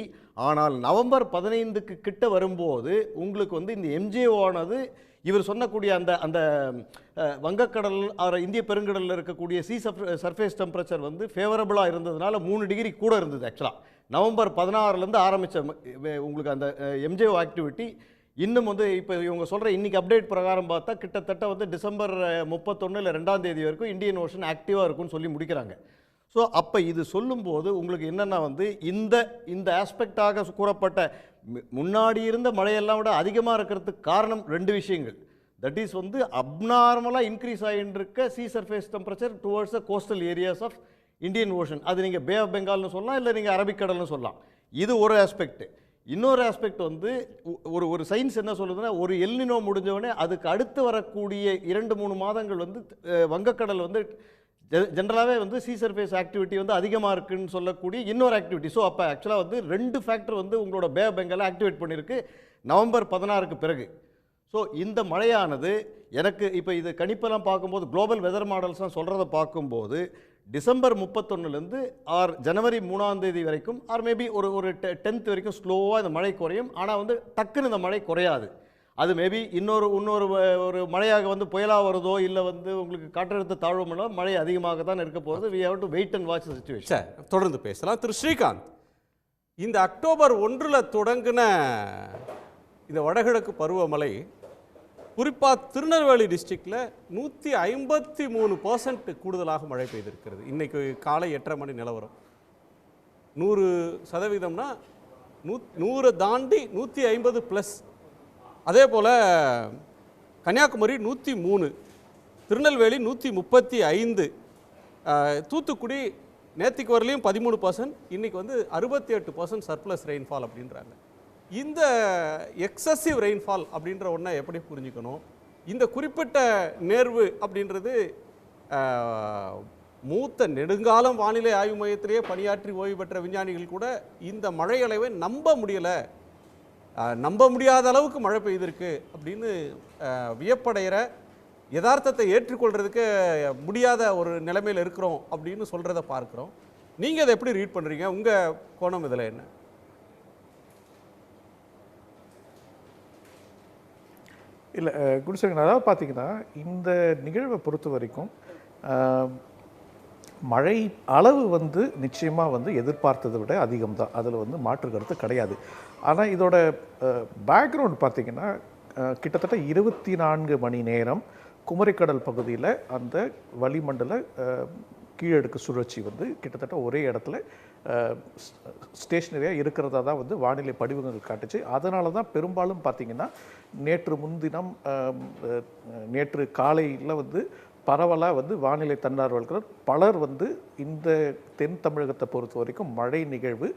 ஆனால் நவம்பர் 15க்கு கிட்ட வரும்போது உங்களுக்கு வந்து இந்த எம்ஜிஓ ஆனது இவர் சொன்னக்கூடிய அந்த அந்த வங்கக்கடல் இந்திய பெருங்கடலில் இருக்கக்கூடிய சர்ஃபேஸ் டெம்பரேச்சர் வந்து ஃபேவரபுளாக இருந்ததுனால 3 டிகிரி கூட இருந்தது. ஆக்சுவலாக நவம்பர் 16லேருந்து ஆரம்பித்த உங்களுக்கு அந்த எம்ஜிஓ ஆக்டிவிட்டி இன்னும் வந்து இப்போ இவங்க சொல்கிற இன்றைக்கி அப்டேட் பிரகாரம் பார்த்தா கிட்டத்தட்ட வந்து டிசம்பர் 31 இல்லை 2ஆம் தேதி வரைக்கும் இந்தியன் ஓஷன் ஆக்டிவாக இருக்கும்னு சொல்லி முடிக்கிறாங்க. ஸோ அப்போ இது சொல்லும்போது உங்களுக்கு என்னென்னா வந்து இந்த ஆஸ்பெக்டாக கூறப்பட்ட முன்னாடி இருந்த மழையெல்லாம் விட அதிகமாக இருக்கிறதுக்கு காரணம் 2 விஷயங்கள். தட் இஸ் வந்து அப்நார்மலாக இன்க்ரீஸ் ஆகிட்டு இருக்க sea surface temperature towards the coastal areas of Indian ocean. அது நீங்கள் பே ஆஃப் பெங்கால்னு சொல்லலாம், இல்லை நீங்கள் அரபிக்கடல்னு சொல்லலாம். இது ஒரு ஆஸ்பெக்ட். இன்னொரு ஆஸ்பெக்ட் வந்து ஒரு சயின்ஸ் என்ன சொல்லுதுன்னா, ஒரு எல்னினோ முடிஞ்சவொடனே அதுக்கு அடுத்து வரக்கூடிய 2-3 மாதங்கள் வந்து வங்கக்கடல் வந்து ஜென்ரலாகவே வந்து சீ சர்ஃபேஸ் ஆக்டிவிட்டி வந்து அதிகமாக இருக்குன்னு சொல்லக்கூடிய இன்னொரு ஆக்டிவிட்டி. ஸோ அப்போ ஆக்சுவலாக வந்து 2 ஃபேக்டர் வந்து உங்களோட பே ஆஃப் பெங்காலை ஆக்டிவேட் பண்ணியிருக்கு நவம்பர் 16க்கு பிறகு. ஸோ இந்த மழையானது எனக்கு இப்போ இது கணிப்பெல்லாம் பார்க்கும்போது குளோபல் வெதர் மாடல்ஸ்லாம் சொல்கிறத பார்க்கும்போது டிசம்பர் 31லேருந்து ஜனவரி 3ஆம் தேதி வரைக்கும் மேபி ஒரு 10th வரைக்கும் ஸ்லோவாக இந்த மழை குறையும். ஆனால் வந்து டக்குன்னு இந்த மழை குறையாது. அது மேபி இன்னொரு ஒரு மழையாக வந்து புயலாக வருதோ இல்லை வந்து உங்களுக்கு காற்றழுத்த தாழ்வு மண்டலம் மழை அதிகமாக தான் இருக்க போகிறது. We have to wait and watch situation. Sir தொடர்ந்து பேசலாம். திரு ஸ்ரீகாந்த், இந்த அக்டோபர் 1 தொடங்கின இந்த வடகிழக்கு பருவமழை குறிப்பாக திருநெல்வேலி டிஸ்ட்ரிக்டில் 153% கூடுதலாக மழை பெய்திருக்கிறது. இன்றைக்கு காலை 8:30 மணி நிலவரம் 100%னா 100 தாண்டி 150+. அதே போல் கன்னியாகுமரி 103, திருநெல்வேலி 135, தூத்துக்குடி நேற்றுக்கு வரலையும் 13%, இன்றைக்கி வந்து 68% சர்ப்ளஸ் ரெயின்ஃபால் அப்படின்றாங்க. இந்த எக்ஸசிவ் ரெயின்ஃபால் அப்படின்ற ஒன்றை எப்படி புரிஞ்சுக்கணும்? இந்த குறிப்பிட்ட நேர்வு அப்படின்றது மூத்த நெடுங்காலம் வானிலை ஆய்வு மையத்திலேயே பணியாற்றி ஓய்வு பெற்ற விஞ்ஞானிகள் கூட இந்த மழை அளவை நம்ப முடியாத அளவுக்கு மழை பெய்திருக்கு அப்படின்னு வியப்படைகிற, யதார்த்தத்தை ஏற்றுக்கொள்கிறதுக்கு முடியாத ஒரு நிலைமையில் இருக்கிறோம் அப்படின்னு சொல்கிறத பார்க்குறோம். நீங்கள் அதை எப்படி ரீட் பண்ணுறீங்க? உங்கள் கோணம் இதில் என்ன? இல்லை குடிசங்க, அதாவது பார்த்தீங்கன்னா இந்த நிகழ்வை பொறுத்த வரைக்கும் மழை அளவு வந்து நிச்சயமாக வந்து எதிர்பார்த்ததை விட அதிகம்தான். அதில் வந்து மாற்று கருத்து கிடையாது. ஆனால் இதோட பேக்ரவுண்ட் பார்த்திங்கன்னா கிட்டத்தட்ட 24 மணி நேரம் குமரிக்கடல் பகுதியில் அந்த வளிமண்டல கீழடுக்கு சுழற்சி வந்து கிட்டத்தட்ட ஒரே இடத்துல ஸ்டேஷனரியாக இருக்கிறதா தான் வந்து வானிலை படிவங்கள் காட்டுச்சு. அதனால தான் பெரும்பாலும் பார்த்திங்கன்னா நேற்று காலையில் வந்து பரவலாக வந்து வானிலை தன்னார்வலர்கள் பலர் வந்து இந்த தென் தமிழகத்தை பொறுத்த வரைக்கும் மழை நிகழ்வு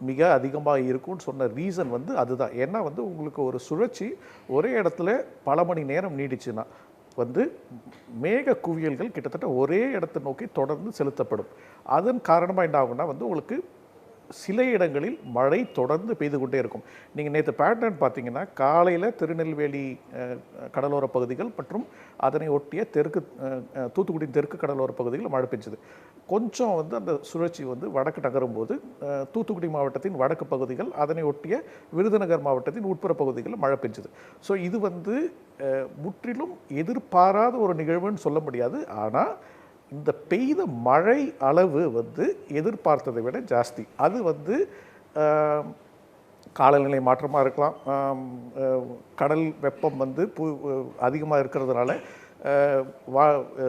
மிக அதிகமாக இருக்கும்னு சொன்ன ரீசன் வந்து அதுதான். ஏன்னா வந்து உங்களுக்கு ஒரு சுழற்சி ஒரே இடத்துல பல மணி நேரம் நீடிச்சுன்னா வந்து மேக குவியல்கள் கிட்டத்தட்ட ஒரே இடத்தை நோக்கி தொடர்ந்து செலுத்தப்படும். அதன் காரணமாக என்ன ஆகும்னா வந்து உங்களுக்கு சில இடங்களில் மழை தொடர்ந்து பெய்து கொண்டே இருக்கும். நீங்கள் நேற்று பேட்டர்ன் பார்த்தீங்கன்னா காலையில் திருநெல்வேலி கடலோர பகுதிகள் மற்றும் அதனை ஒட்டிய தூத்துக்குடி தெற்கு கடலோர பகுதிகளில் மழை பெஞ்சது. கொஞ்சம் வந்து அந்த சுழற்சி வந்து வடக்கு நகரும் போது தூத்துக்குடி மாவட்டத்தின் வடக்கு பகுதிகள் அதனை ஒட்டிய விருதுநகர் மாவட்டத்தின் உட்புற பகுதிகளில் மழை பெஞ்சது. ஸோ இது வந்து முற்றிலும் எதிர்பாராத ஒரு நிகழ்வுன்னு சொல்ல முடியாது. ஆனால் இந்த பெய்த மழை அளவு வந்து எதிர்பார்த்ததை விட ஜாஸ்தி. அது வந்து காலநிலை மாற்றமாக இருக்கலாம், கடல் வெப்பம் வந்து அதிகமாக இருக்கிறதுனால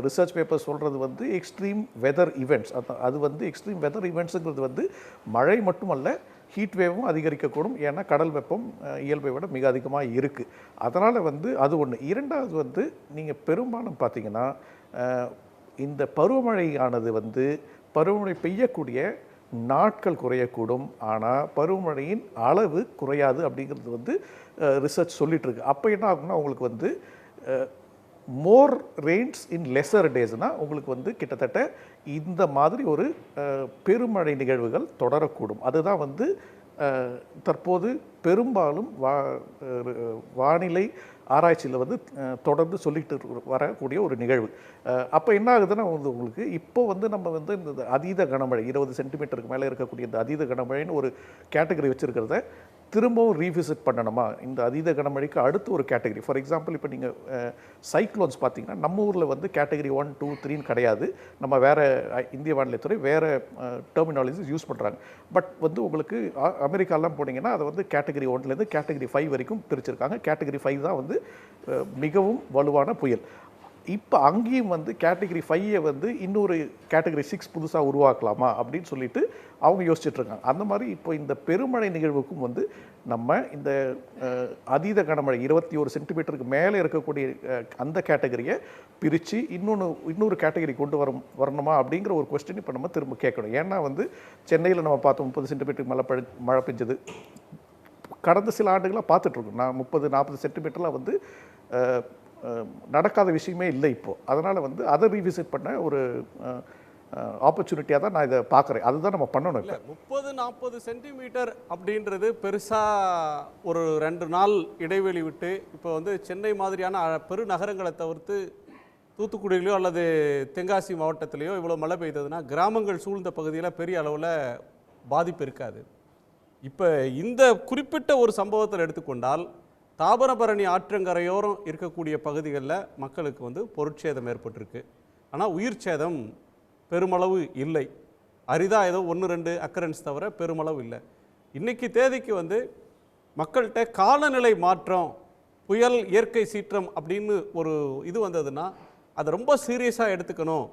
ரிசர்ச் பேப்பர் சொல்கிறது வந்து எக்ஸ்ட்ரீம் வெதர் ஈவெண்ட்ஸ். அது வந்து எக்ஸ்ட்ரீம் வெதர் ஈவெண்ட்ஸுங்கிறது வந்து மழை மட்டுமல்ல, ஹீட் வேவும் அதிகரிக்கக்கூடும். ஏன்னா கடல் வெப்பம் இயல்பை விட மிக அதிகமாக இருக்குது. அதனால் வந்து அது ஒன்று. இரண்டாவது வந்து நீங்கள் பெரும்பாலும் பார்த்திங்கன்னா இந்த பருவமழையானது வந்து பருவமழை பெய்யக்கூடிய நாட்கள் குறையக்கூடும், ஆனால் பருவமழையின் அளவு குறையாது அப்படிங்கிறது வந்து ரிசர்ச் சொல்லிகிட்ருக்கு. அப்போ என்ன ஆகும்னா உங்களுக்கு வந்து மோர் ரெயின்ஸ் இன் லெஸர் டேஸ்னால் உங்களுக்கு வந்து கிட்டத்தட்ட இந்த மாதிரி ஒரு பெருமழை நிகழ்வுகள் தொடரக்கூடும். அதுதான் வந்து தற்போது பெரும்பாலும் வானிலை ஆராய்ச்சியில் வந்து தொடர்ந்து சொல்லிட்டு வரக்கூடிய ஒரு நிகழ்வு. அப்போ என்ன ஆகுதுன்னா வந்து உங்களுக்கு இப்போ வந்து நம்ம வந்து இந்த அதீத கனமழை 20 சென்டிமீட்டருக்கு மேலே இருக்கக்கூடிய இந்த அதீத கனமழைன்னு ஒரு கேட்டகரி வச்சுருக்கிறத திரும்பவும் ரீவிசிட் பண்ணணுமா? இந்த அதீத கனமழைக்கு அடுத்து ஒரு கேட்டகரி, ஃபார் எக்ஸாம்பிள் இப்போ நீங்கள் சைக்ளோன்ஸ் பார்த்தீங்கன்னா நம்ம ஊரில் வந்து கேட்டகரி 1, 2, 3ன்னு கிடையாது. நம்ம வேறு இந்திய வானிலைத்துறை வேறு டெர்மினாலஜிஸ் யூஸ் பண்ணுறாங்க. பட் வந்து உங்களுக்கு அமெரிக்காலாம் போனீங்கன்னா அதை வந்து கேட்டகரி 1லேருந்து கேட்டகரி 5 வரைக்கும் பிரிச்சிருக்காங்க. கேட்டகரி 5 தான் வந்து மிகவும் வலுவான புயல். இப்போ அங்கேயும் வந்து கேட்டகரி 5 வந்து இன்னொரு கேட்டகரி 6 புதுசாக உருவாக்கலாமா அப்படின்னு சொல்லிட்டு அவங்க யோசிச்சுட்ருக்காங்க. அந்த மாதிரி இப்போ இந்த பெருமழை நிகழ்வுக்கும் வந்து நம்ம இந்த அதீத கனமழை 21 சென்டிமீட்டருக்கு மேலே இருக்கக்கூடிய அந்த கேட்டகரியை பிரித்து இன்னொரு கேட்டகரி கொண்டு வரணுமா அப்படிங்கிற ஒரு கொஸ்டின் இப்போ நம்ம திரும்ப கேட்கணும். ஏன்னா வந்து சென்னையில் நம்ம பார்த்தோம் 30 சென்டிமீட்டருக்கு மழை பெஞ்சது. கடந்த சில ஆண்டுகளாக பார்த்துட்ருக்கோம். நான் 30-40 சென்டிமீட்டர்லாம் வந்து நடக்காத விஷயமே இல்லை இப்போது. அதனால் வந்து அதை ரீவிசிட் பண்ண ஒரு ஆப்பர்ச்சுனிட்டியாக தான் நான் இதை பார்க்குறேன். அதுதான் நம்ம பண்ணணும். இப்போ 30-40 சென்டிமீட்டர் அப்படின்றது பெருசாக ஒரு 2 நாள் இடைவெளி விட்டு இப்போ வந்து சென்னை மாதிரியான பெருநகரங்களை தவிர்த்து தூத்துக்குடியிலையோ அல்லது தென்காசி மாவட்டத்திலேயோ இவ்வளோ மழை பெய்ததுன்னா கிராமங்கள் சூழ்ந்த பகுதியில் பெரிய அளவில் பாதிப்பு இருக்காது. இப்போ இந்த குறிப்பிட்ட ஒரு சம்பவத்தில் எடுத்துக்கொண்டால் தாமிரபரணி ஆற்றங்கரையோரம் இருக்கக்கூடிய பகுதிகளில் மக்களுக்கு வந்து பொருட்சேதம் ஏற்பட்டிருக்கு. ஆனால் உயிர் சேதம் பெருமளவு இல்லை. அரிதாக ஏதோ 1-2 அக்கரன்ஸ் தவிர பெருமளவு இல்லை. இன்றைக்கி தேதிக்கு வந்து மக்கள்கிட்ட காலநிலை மாற்றம், புயல், இயற்கை சீற்றம் அப்படின்னு ஒரு இது வந்ததுன்னா அதை ரொம்ப சீரியஸாக எடுத்துக்கணும்.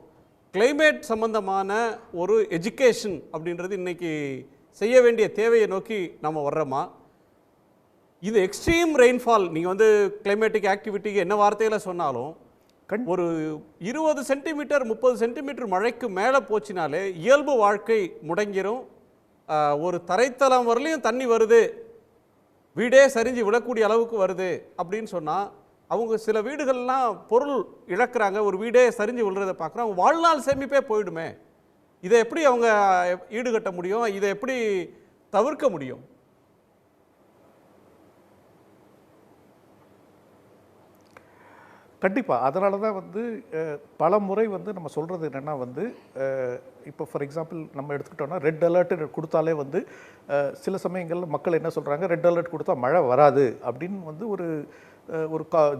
கிளைமேட் சம்பந்தமான ஒரு எஜுகேஷன் அப்படின்றது இன்றைக்கி செய்ய வேண்டிய தேவையை நோக்கி நம்ம வர்றோமா? இது எக்ஸ்ட்ரீம் ரெயின்ஃபால் நீங்கள் வந்து கிளைமேட்டிக் ஆக்டிவிட்டிக்கு என்ன வார்த்தையில் சொன்னாலும் ஒரு 20 சென்டிமீட்டர் 30 சென்டிமீட்டர் மழைக்கு மேலே போச்சினாலே இயல்பு வாழ்க்கை முடங்கிரும். ஒரு தரைத்தளம் வரலையும் தண்ணி வருது, வீடே சரிஞ்சு விழக்கூடிய அளவுக்கு வருது அப்படின்னு சொன்னால் அவங்க சில வீடுகள்லாம் பொருள் இழக்கிறாங்க. ஒரு வீடே சரிஞ்சு விழுறதை பார்க்குறோம். அவங்க வாழ்நாள் சேமிப்பே போயிடுமே. இதை எப்படி அவங்க ஈடுகட்ட முடியும்? இதை எப்படி தவிர்க்க முடியும்? கண்டிப்பாக. அதனால தான் வந்து பல முறை வந்து நம்ம சொல்கிறது என்னென்னா வந்து இப்போ ஃபார் எக்ஸாம்பிள் நம்ம எடுத்துக்கிட்டோம்னா ரெட் அலர்ட் கொடுத்தாலே வந்து சில சமயங்களில் மக்கள் என்ன சொல்கிறாங்க, ரெட் அலர்ட் கொடுத்தா மழை வராது அப்படின்னு வந்து ஒரு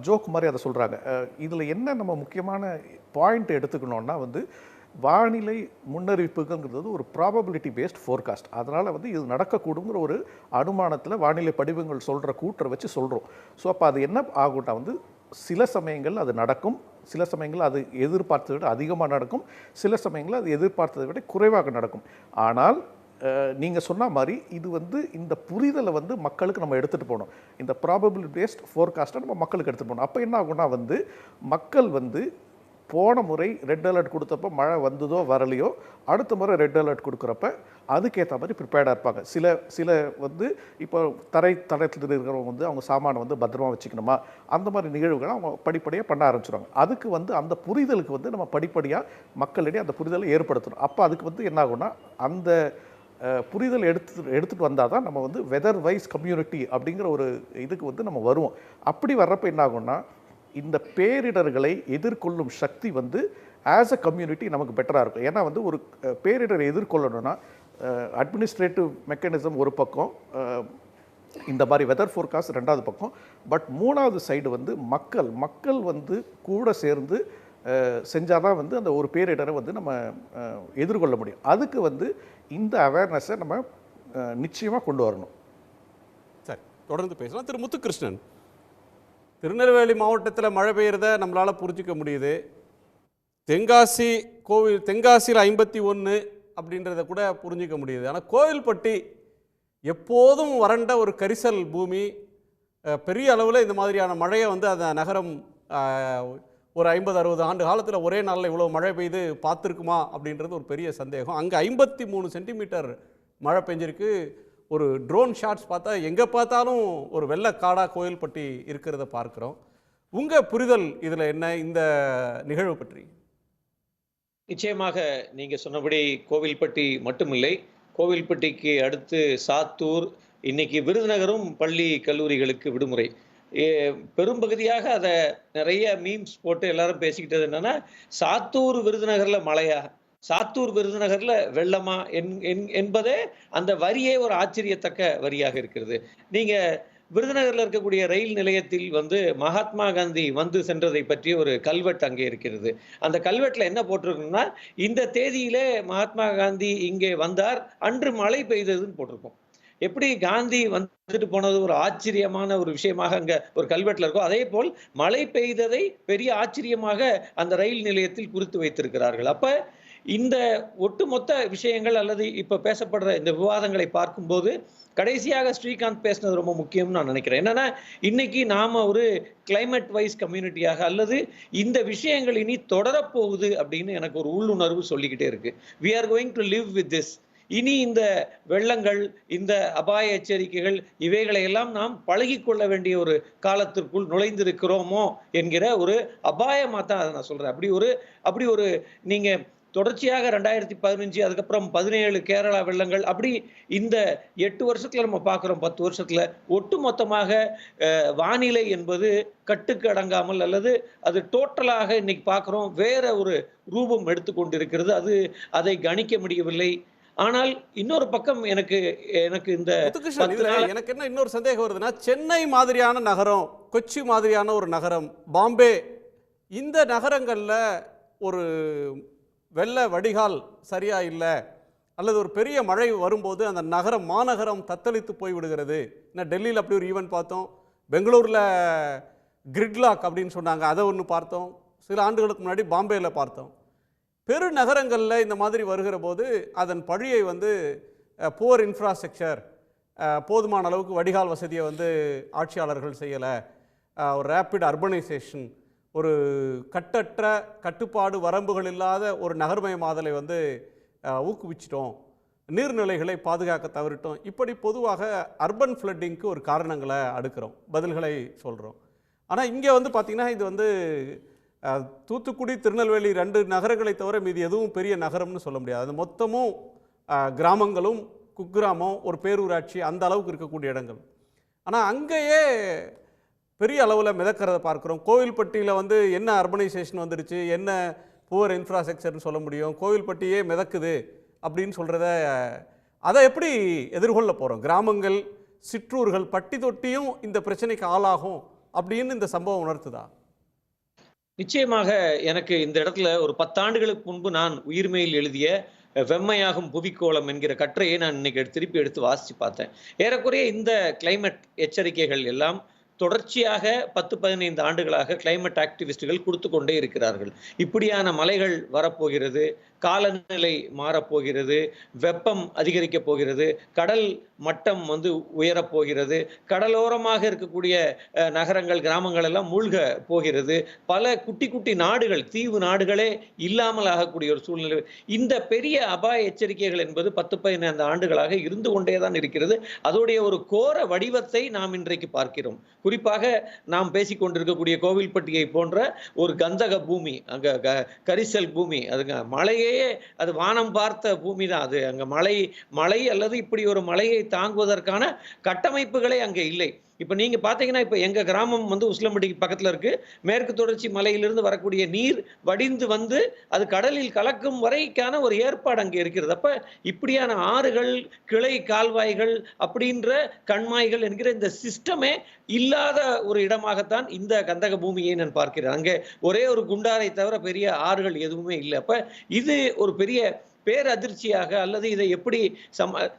ஜோக் மாதிரி அதை சொல்கிறாங்க. இதில் என்ன நம்ம முக்கியமான பாயிண்ட் எடுத்துக்கணுன்னா வந்து வானிலை முன்னறிவிப்புங்கிறது ஒரு ப்ராபபிலிட்டி பேஸ்ட் ஃபோர்காஸ்ட். அதனால் வந்து இது நடக்கக்கூடுங்கிற ஒரு அனுமானத்தில் வானிலை படிவங்கள் சொல்கிற கூட்டரை வச்சு சொல்கிறோம். ஸோ அப்போ அது என்ன ஆகும்னா வந்து சில சமயங்கள் அது நடக்கும், சில சமயங்கள் அது எதிர்பார்த்ததை விட அதிகமாக நடக்கும், சில சமயங்கள் அது எதிர்பார்த்ததை விட குறைவாக நடக்கும். ஆனால் நீங்கள் சொன்ன மாதிரி இது வந்து இந்த புரிதலை வந்து மக்களுக்கு நம்ம எடுத்துகிட்டு போகணும். இந்த ப்ராபபிலிட்டி பேஸ்ட் ஃபோர்காஸ்ட்டை நம்ம மக்களுக்கு எடுத்துகிட்டு போகணும். அப்போ என்ன ஆகும்னா வந்து மக்கள் வந்து போன முறை ரெட் அலர்ட் கொடுத்தப்போ மழை வந்ததோ வரலையோ அடுத்த முறை ரெட் அலர்ட் கொடுக்குறப்ப அதுக்கேற்ற மாதிரி ப்ரிப்பேர்டாக இருப்பாங்க. சில வந்து இப்போ தரத்தில் இருக்கிறவங்க வந்து அவங்க சாமானை வந்து பத்திரமா வச்சுக்கணுமா, அந்த மாதிரி நிகழ்வுகளை அவங்க படிப்படியாக பண்ண ஆரம்பிச்சிடுவாங்க. அதுக்கு வந்து அந்த புரிதலுக்கு வந்து நம்ம படிப்படியாக மக்களிடையே அந்த புரிதலை ஏற்படுத்தணும். அப்போ அதுக்கு வந்து என்ன ஆகும்னா அந்த புரிதல் எடுத்துகிட்டு வந்தால் தான் நம்ம வந்து வெதர் வைஸ் கம்யூனிட்டி அப்படிங்கிற ஒரு இதுக்கு வந்து நம்ம வருவோம். அப்படி வர்றப்போ என்ன ஆகும்னா இந்த பேரிடர்களை எதிர்கொள்ளும் சக்தி வந்து ஆஸ் அ கம்யூனிட்டி நமக்கு பெட்டராக இருக்கும். ஏன்னா வந்து ஒரு பேரிடரை எதிர்கொள்ளணும்னா அட்மினிஸ்ட்ரேட்டிவ் மெக்கானிசம் ஒரு பக்கம், இந்த மாதிரி வெதர் ஃபோர்காஸ்ட் ரெண்டாவது பக்கம், பட் மூணாவது சைடு வந்து மக்கள் வந்து கூட சேர்ந்து செஞ்சால் தான் வந்து அந்த ஒரு பேரிடரை வந்து நம்ம எதிர்கொள்ள முடியும். அதுக்கு வந்து இந்த அவேர்னஸை நம்ம நிச்சயமாக கொண்டு வரணும். சரி, தொடர்ந்து பேசலாம். திரு முத்துகிருஷ்ணன், திருநெல்வேலி மாவட்டத்தில் மழை பெய்கிறத நம்மளால் புரிஞ்சிக்க முடியுது. தென்காசியில் 51 அப்படின்றத கூட புரிஞ்சிக்க முடியுது. ஆனால் கோவில்பட்டி எப்போதும் வறண்ட ஒரு கரிசல் பூமி, பெரிய அளவில் இந்த மாதிரியான மழையை வந்து அந்த நகரம் ஒரு 50-60 ஆண்டு காலத்தில் ஒரே நாளில் இவ்வளோ மழை பெய்து பார்த்துருக்குமா அப்படின்றது ஒரு பெரிய சந்தேகம். அங்கே 53 சென்டிமீட்டர் மழை பெஞ்சிருக்கு. ஒரு ட்ரோன் ஷாட்ஸ் பார்த்தா எங்கே பார்த்தாலும் ஒரு வெள்ளக்காடாக கோவில்பட்டி இருக்கிறத பார்க்குறோம். உங்கள் புரிதல் இதில் என்ன இந்த நிகழ்வு பற்றி? நிச்சயமாக நீங்கள் சொன்னபடி கோவில்பட்டி மட்டுமில்லை, கோவில்பட்டிக்கு அடுத்து சாத்தூர், இன்னைக்கு விருதுநகரும் பள்ளி கல்லூரிகளுக்கு விடுமுறை. பெரும்பகுதியாக அதை நிறைய மீம்ஸ் போட்டு எல்லாரும் பேசிக்கிட்டது என்னன்னா, சாத்தூர் விருதுநகர்ல மழையா, சாத்தூர் விருதுநகர்ல வெள்ளமா என்பதே அந்த வரியே ஒரு ஆச்சரியத்தக்க வரியாக இருக்கிறது. நீங்க விருதுநகர்ல இருக்கக்கூடிய ரயில் நிலையத்தில் மகாத்மா காந்தி வந்து சென்றதை பற்றி ஒரு கல்வெட்டு அங்கே இருக்கிறது. அந்த கல்வெட்டுல என்ன போட்டிருக்குன்னா, இந்த தேதியிலே மகாத்மா காந்தி இங்கே வந்தார், அன்று மழை பெய்ததுன்னு போட்டிருக்கோம். எப்படி காந்தி வந்துட்டு போனது ஒரு ஆச்சரியமான ஒரு விஷயமாக அங்க ஒரு கல்வெட்டுல இருக்கும், அதே போல் மழை பெய்ததை பெரிய ஆச்சரியமாக அந்த ரயில் நிலையத்தில் குறித்து வைத்திருக்கிறார்கள். அப்ப இந்த ஒட்டுமொத்த விஷயங்கள் அல்லது இப்ப பேசப்படுற இந்த விவாதங்களை பார்க்கும்போது கடைசியாக ஸ்ரீகாந்த் பேசினது ரொம்ப முக்கியம்னு நான் நினைக்கிறேன். என்னன்னா, இன்னைக்கு நாம ஒரு கிளைமேட் வைஸ் கம்யூனிட்டியாக அல்லது இந்த விஷயங்கள் இனி தொடரப்போகுது அப்படின்னு எனக்கு ஒரு உள்ளுணர்வு சொல்லிக்கிட்டே இருக்கு. we are going to live with this. இனி இந்த வெள்ளங்கள், இந்த அபாய எச்சரிக்கைகள், இவைகளை எல்லாம் நாம் பழகிக்கொள்ள வேண்டிய ஒரு காலத்திற்குள் நுழைந்திருக்கிறோமோ என்கிற ஒரு அபாயமாக தான் அதை நான் சொல்றேன். அப்படி ஒரு நீங்க தொடர்ச்சியாக 2015 அதுக்கப்புறம் 17 கேரளா வெள்ளங்கள், அப்படி இந்த 8 வருஷத்துல நம்ம பார்க்குறோம், 10 வருஷத்துல ஒட்டு மொத்தமாக வானிலை என்பது கட்டுக்கு அடங்காமல் அல்லது அது டோட்டலாக இன்னைக்கு பார்க்குறோம் வேற ஒரு ரூபம் எடுத்துக்கொண்டிருக்கிறது. அதை கணிக்க முடியவில்லை. ஆனால் இன்னொரு பக்கம் எனக்கு இந்த எனக்கு என்ன இன்னொரு சந்தேகம் வருதுன்னா, சென்னை மாதிரியான நகரம், கொச்சி மாதிரியான ஒரு நகரம், பாம்பே, இந்த நகரங்கள்ல ஒரு வெள்ள வடிகால் சரியா இல்லை அல்லது ஒரு பெரிய மழை வரும்போது அந்த மாநகரம் தத்தளித்து போய் விடுகிறது. டெல்லியில் அப்படி ஒரு ஈவெண்ட் பார்த்தோம், பெங்களூரில் கிரிட்லாக் அப்படின்னு சொன்னாங்க, அதை ஒன்று பார்த்தோம், சில ஆண்டுகளுக்கு முன்னாடி பாம்பேயில் பார்த்தோம். பெருநகரங்களில் இந்த மாதிரி வருகிற போது அதன் பழியை புவர் இன்ஃப்ராஸ்ட்ரக்சர், போதுமான அளவுக்கு வடிகால் வசதியை ஆட்சியாளர்கள் செய்யலை, ஒரு ரேப்பிட் அர்பனைசேஷன், ஒரு கட்டற்ற கட்டுப்பாடு வரம்புகள் இல்லாத ஒரு நகர்மயமாதலை ஊக்குவிச்சிட்டோம், நீர்நிலைகளை பாதுகாக்க தவறிட்டோம், இப்படி பொதுவாக அர்பன் ஃப்ளட்டிங்க்கு ஒரு காரணங்களை அடுக்கிறோம், பதில்களை சொல்கிறோம். ஆனால் இங்கே பார்த்திங்கன்னா இது தூத்துக்குடி, திருநெல்வேலி 2 நகரங்களை தவிர மீது எதுவும் பெரிய நகரம்னு சொல்ல முடியாது. அது மொத்தமும் கிராமங்களும், குக்கிராமம், ஒரு பேரூராட்சி, அந்த அளவுக்கு இருக்கக்கூடிய இடங்கள். ஆனால் அங்கேயே பெரிய அளவில் மிதக்கிறத பார்க்குறோம். கோவில்பட்டியில் என்ன அர்பனைசேஷன் வந்துடுச்சு, என்ன புவர் இன்ஃப்ராஸ்ட்ரக்சர்னு சொல்ல முடியும், கோவில்பட்டியே மிதக்குது அப்படின்னு சொல்கிறத அதை எப்படி எதிர்கொள்ள போகிறோம்? கிராமங்கள், சிற்றூர்கள், பட்டி தொட்டியும் இந்த பிரச்சனைக்கு ஆளாகும் அப்படின்னு இந்த சம்பவம் உணர்த்துதா? நிச்சயமாக. எனக்கு இந்த இடத்துல ஒரு 10 ஆண்டுகளுக்கு முன்பு நான் உயிர்மையில் எழுதிய வெம்மையாகும் புவிக்கோளம் என்கிற கட்டுரையை நான் இன்னைக்கு திருப்பி எடுத்து வாசித்து பார்த்தேன். ஏறக்குறைய இந்த கிளைமேட் எச்சரிக்கைகள் எல்லாம் தொடர்ச்சியாக 10-15 ஆண்டுகளாக கிளைமேட் ஆக்டிவிஸ்டுகள் கொடுத்து கொண்டே இருக்கிறார்கள். இப்படியான மலைகள் வரப்போகிறது, காலநிலை மாறப்போகிறது, வெப்பம் அதிகரிக்கப் போகிறது, கடல் மட்டம் உயரப்போகிறது, கடலோரமாக இருக்கக்கூடிய நகரங்கள், கிராமங்கள் எல்லாம் மூழ்க போகிறது, பல குட்டி குட்டி நாடுகள், தீவு நாடுகளே இல்லாமல் ஆகக்கூடிய ஒரு சூழ்நிலை. இந்த பெரிய அபாய எச்சரிக்கைகள் என்பது 10-15 ஆண்டுகளாக இருந்து கொண்டேதான் இருக்கிறது. அதோடைய ஒரு கோர வடிவத்தை நாம் இன்றைக்கு பார்க்கிறோம். குறிப்பாக நாம் பேசிக்கொண்டிருக்கக்கூடிய கோவில்பட்டியை போன்ற ஒரு கந்தக பூமி, அங்க கரிசல் பூமி, அதுங்க மழையே, அது வானம் பார்த்த பூமி தான் அது. அங்க மழை அல்லது இப்படி ஒரு மழையை தாங்குவதற்கான கட்டமைப்புகளே அங்கே இல்லை. இப்போ நீங்க பாத்தீங்கன்னா, இப்போ எங்க கிராமம் உசிலம்பட்டிக்கு பக்கத்துல இருக்கு. மேற்கு தொடர்ச்சி மலையிலிருந்து வரக்கூடிய நீர் வடிந்து அது கடலில் கலக்கும் வரைக்கான ஒரு ஏற்பாடு அங்கே இருக்கிறது. அப்ப இப்படியான ஆறுகள், கிளை கால்வாய்கள், அப்படின்ற கண்மாய்கள் என்கிற இந்த சிஸ்டமே இல்லாத ஒரு இடமாகத்தான் இந்த கந்தக பூமியை நான் பார்க்கிறேன். அங்கே ஒரே ஒரு குண்டாரை தவிர பெரிய ஆறுகள் எதுவுமே இல்லை. அப்ப இது ஒரு பெரிய பேரதிர்ச்சியாக, அல்லது இதை எப்படி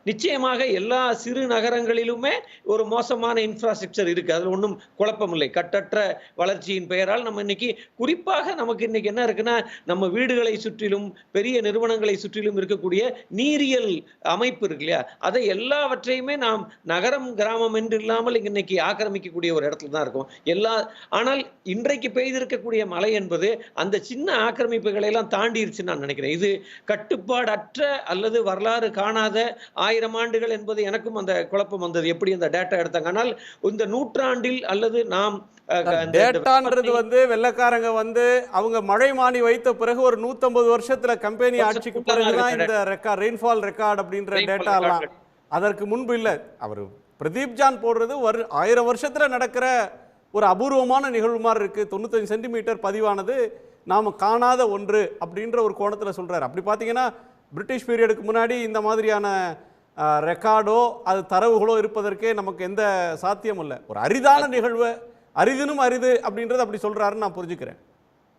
நிச்சயமாக எல்லா சிறு நகரங்களிலுமே ஒரு மோசமான இன்ஃப்ராஸ்ட்ரக்சர் இருக்கு, அதுல ஒன்றும் குழப்பம் இல்லை. கட்டற்ற வளர்ச்சியின் பெயரால் நம்ம இன்னைக்கு குறிப்பாக நமக்கு இன்னைக்கு என்ன இருக்குன்னா, நம்ம வீடுகளை சுற்றிலும் பெரிய நிறுவனங்களை சுற்றிலும் இருக்கக்கூடிய நீரியல் அமைப்பு இருக்கு இல்லையா, அதை எல்லாவற்றையுமே நாம் நகரம் கிராமம் என்று இல்லாமல் இன்னைக்கு ஆக்கிரமிக்கக்கூடிய ஒரு இடத்துல தான் இருக்கும் ஆனால் இன்றைக்கு பெய்திருக்கக்கூடிய மழை என்பது அந்த சின்ன ஆக்கிரமிப்புகளை எல்லாம் தாண்டிருச்சுன்னு நான் நினைக்கிறேன். இது கட்டுப்பாடற்ற அல்லது வரலாறு காணாத 1000 ஆண்டுகள் என்பது எனக்கும் அந்த குழப்பம் வந்தது, எப்படி அந்த டேட்டா எடுத்தாங்க. ஆனால் இந்த நூற்றாண்டில் அல்லது நாம் டேட்டான்றது வெள்ளக்காரங்க அவங்க மழைமானி வைத்த பிறகு ஒரு 150 வருஷத்துல கம்பெனி ஆட்சிக்கு பிறகுதான் இந்த ரெயின்ஃபால் ரெக்கார்ட் அப்படின்ற டேட்டா எல்லாம். அதற்கு முன்பு இல்லை. அவர் பிரதீப் ஜான் போடுறது 1000 வருஷத்துல நடக்கிற ஒரு அபூர்வமான நிகழ்வு மாதிரி இருக்குது. 95 சென்டிமீட்டர் பதிவானது நாம் காணாத ஒன்று அப்படின்ற ஒரு கோணத்தில் சொல்கிறார். அப்படி பார்த்தீங்கன்னா பிரிட்டிஷ் பீரியடுக்கு முன்னாடி இந்த மாதிரியான ரெக்கார்டோ அது தரவுகளோ இருப்பதற்கே நமக்கு எந்த சாத்தியமும் இல்லை. ஒரு அரிதான நிகழ்வு, அரிதினும் அரிது அப்படின்றது அப்படி சொல்கிறாருன்னு நான் புரிஞ்சுக்கிறேன்.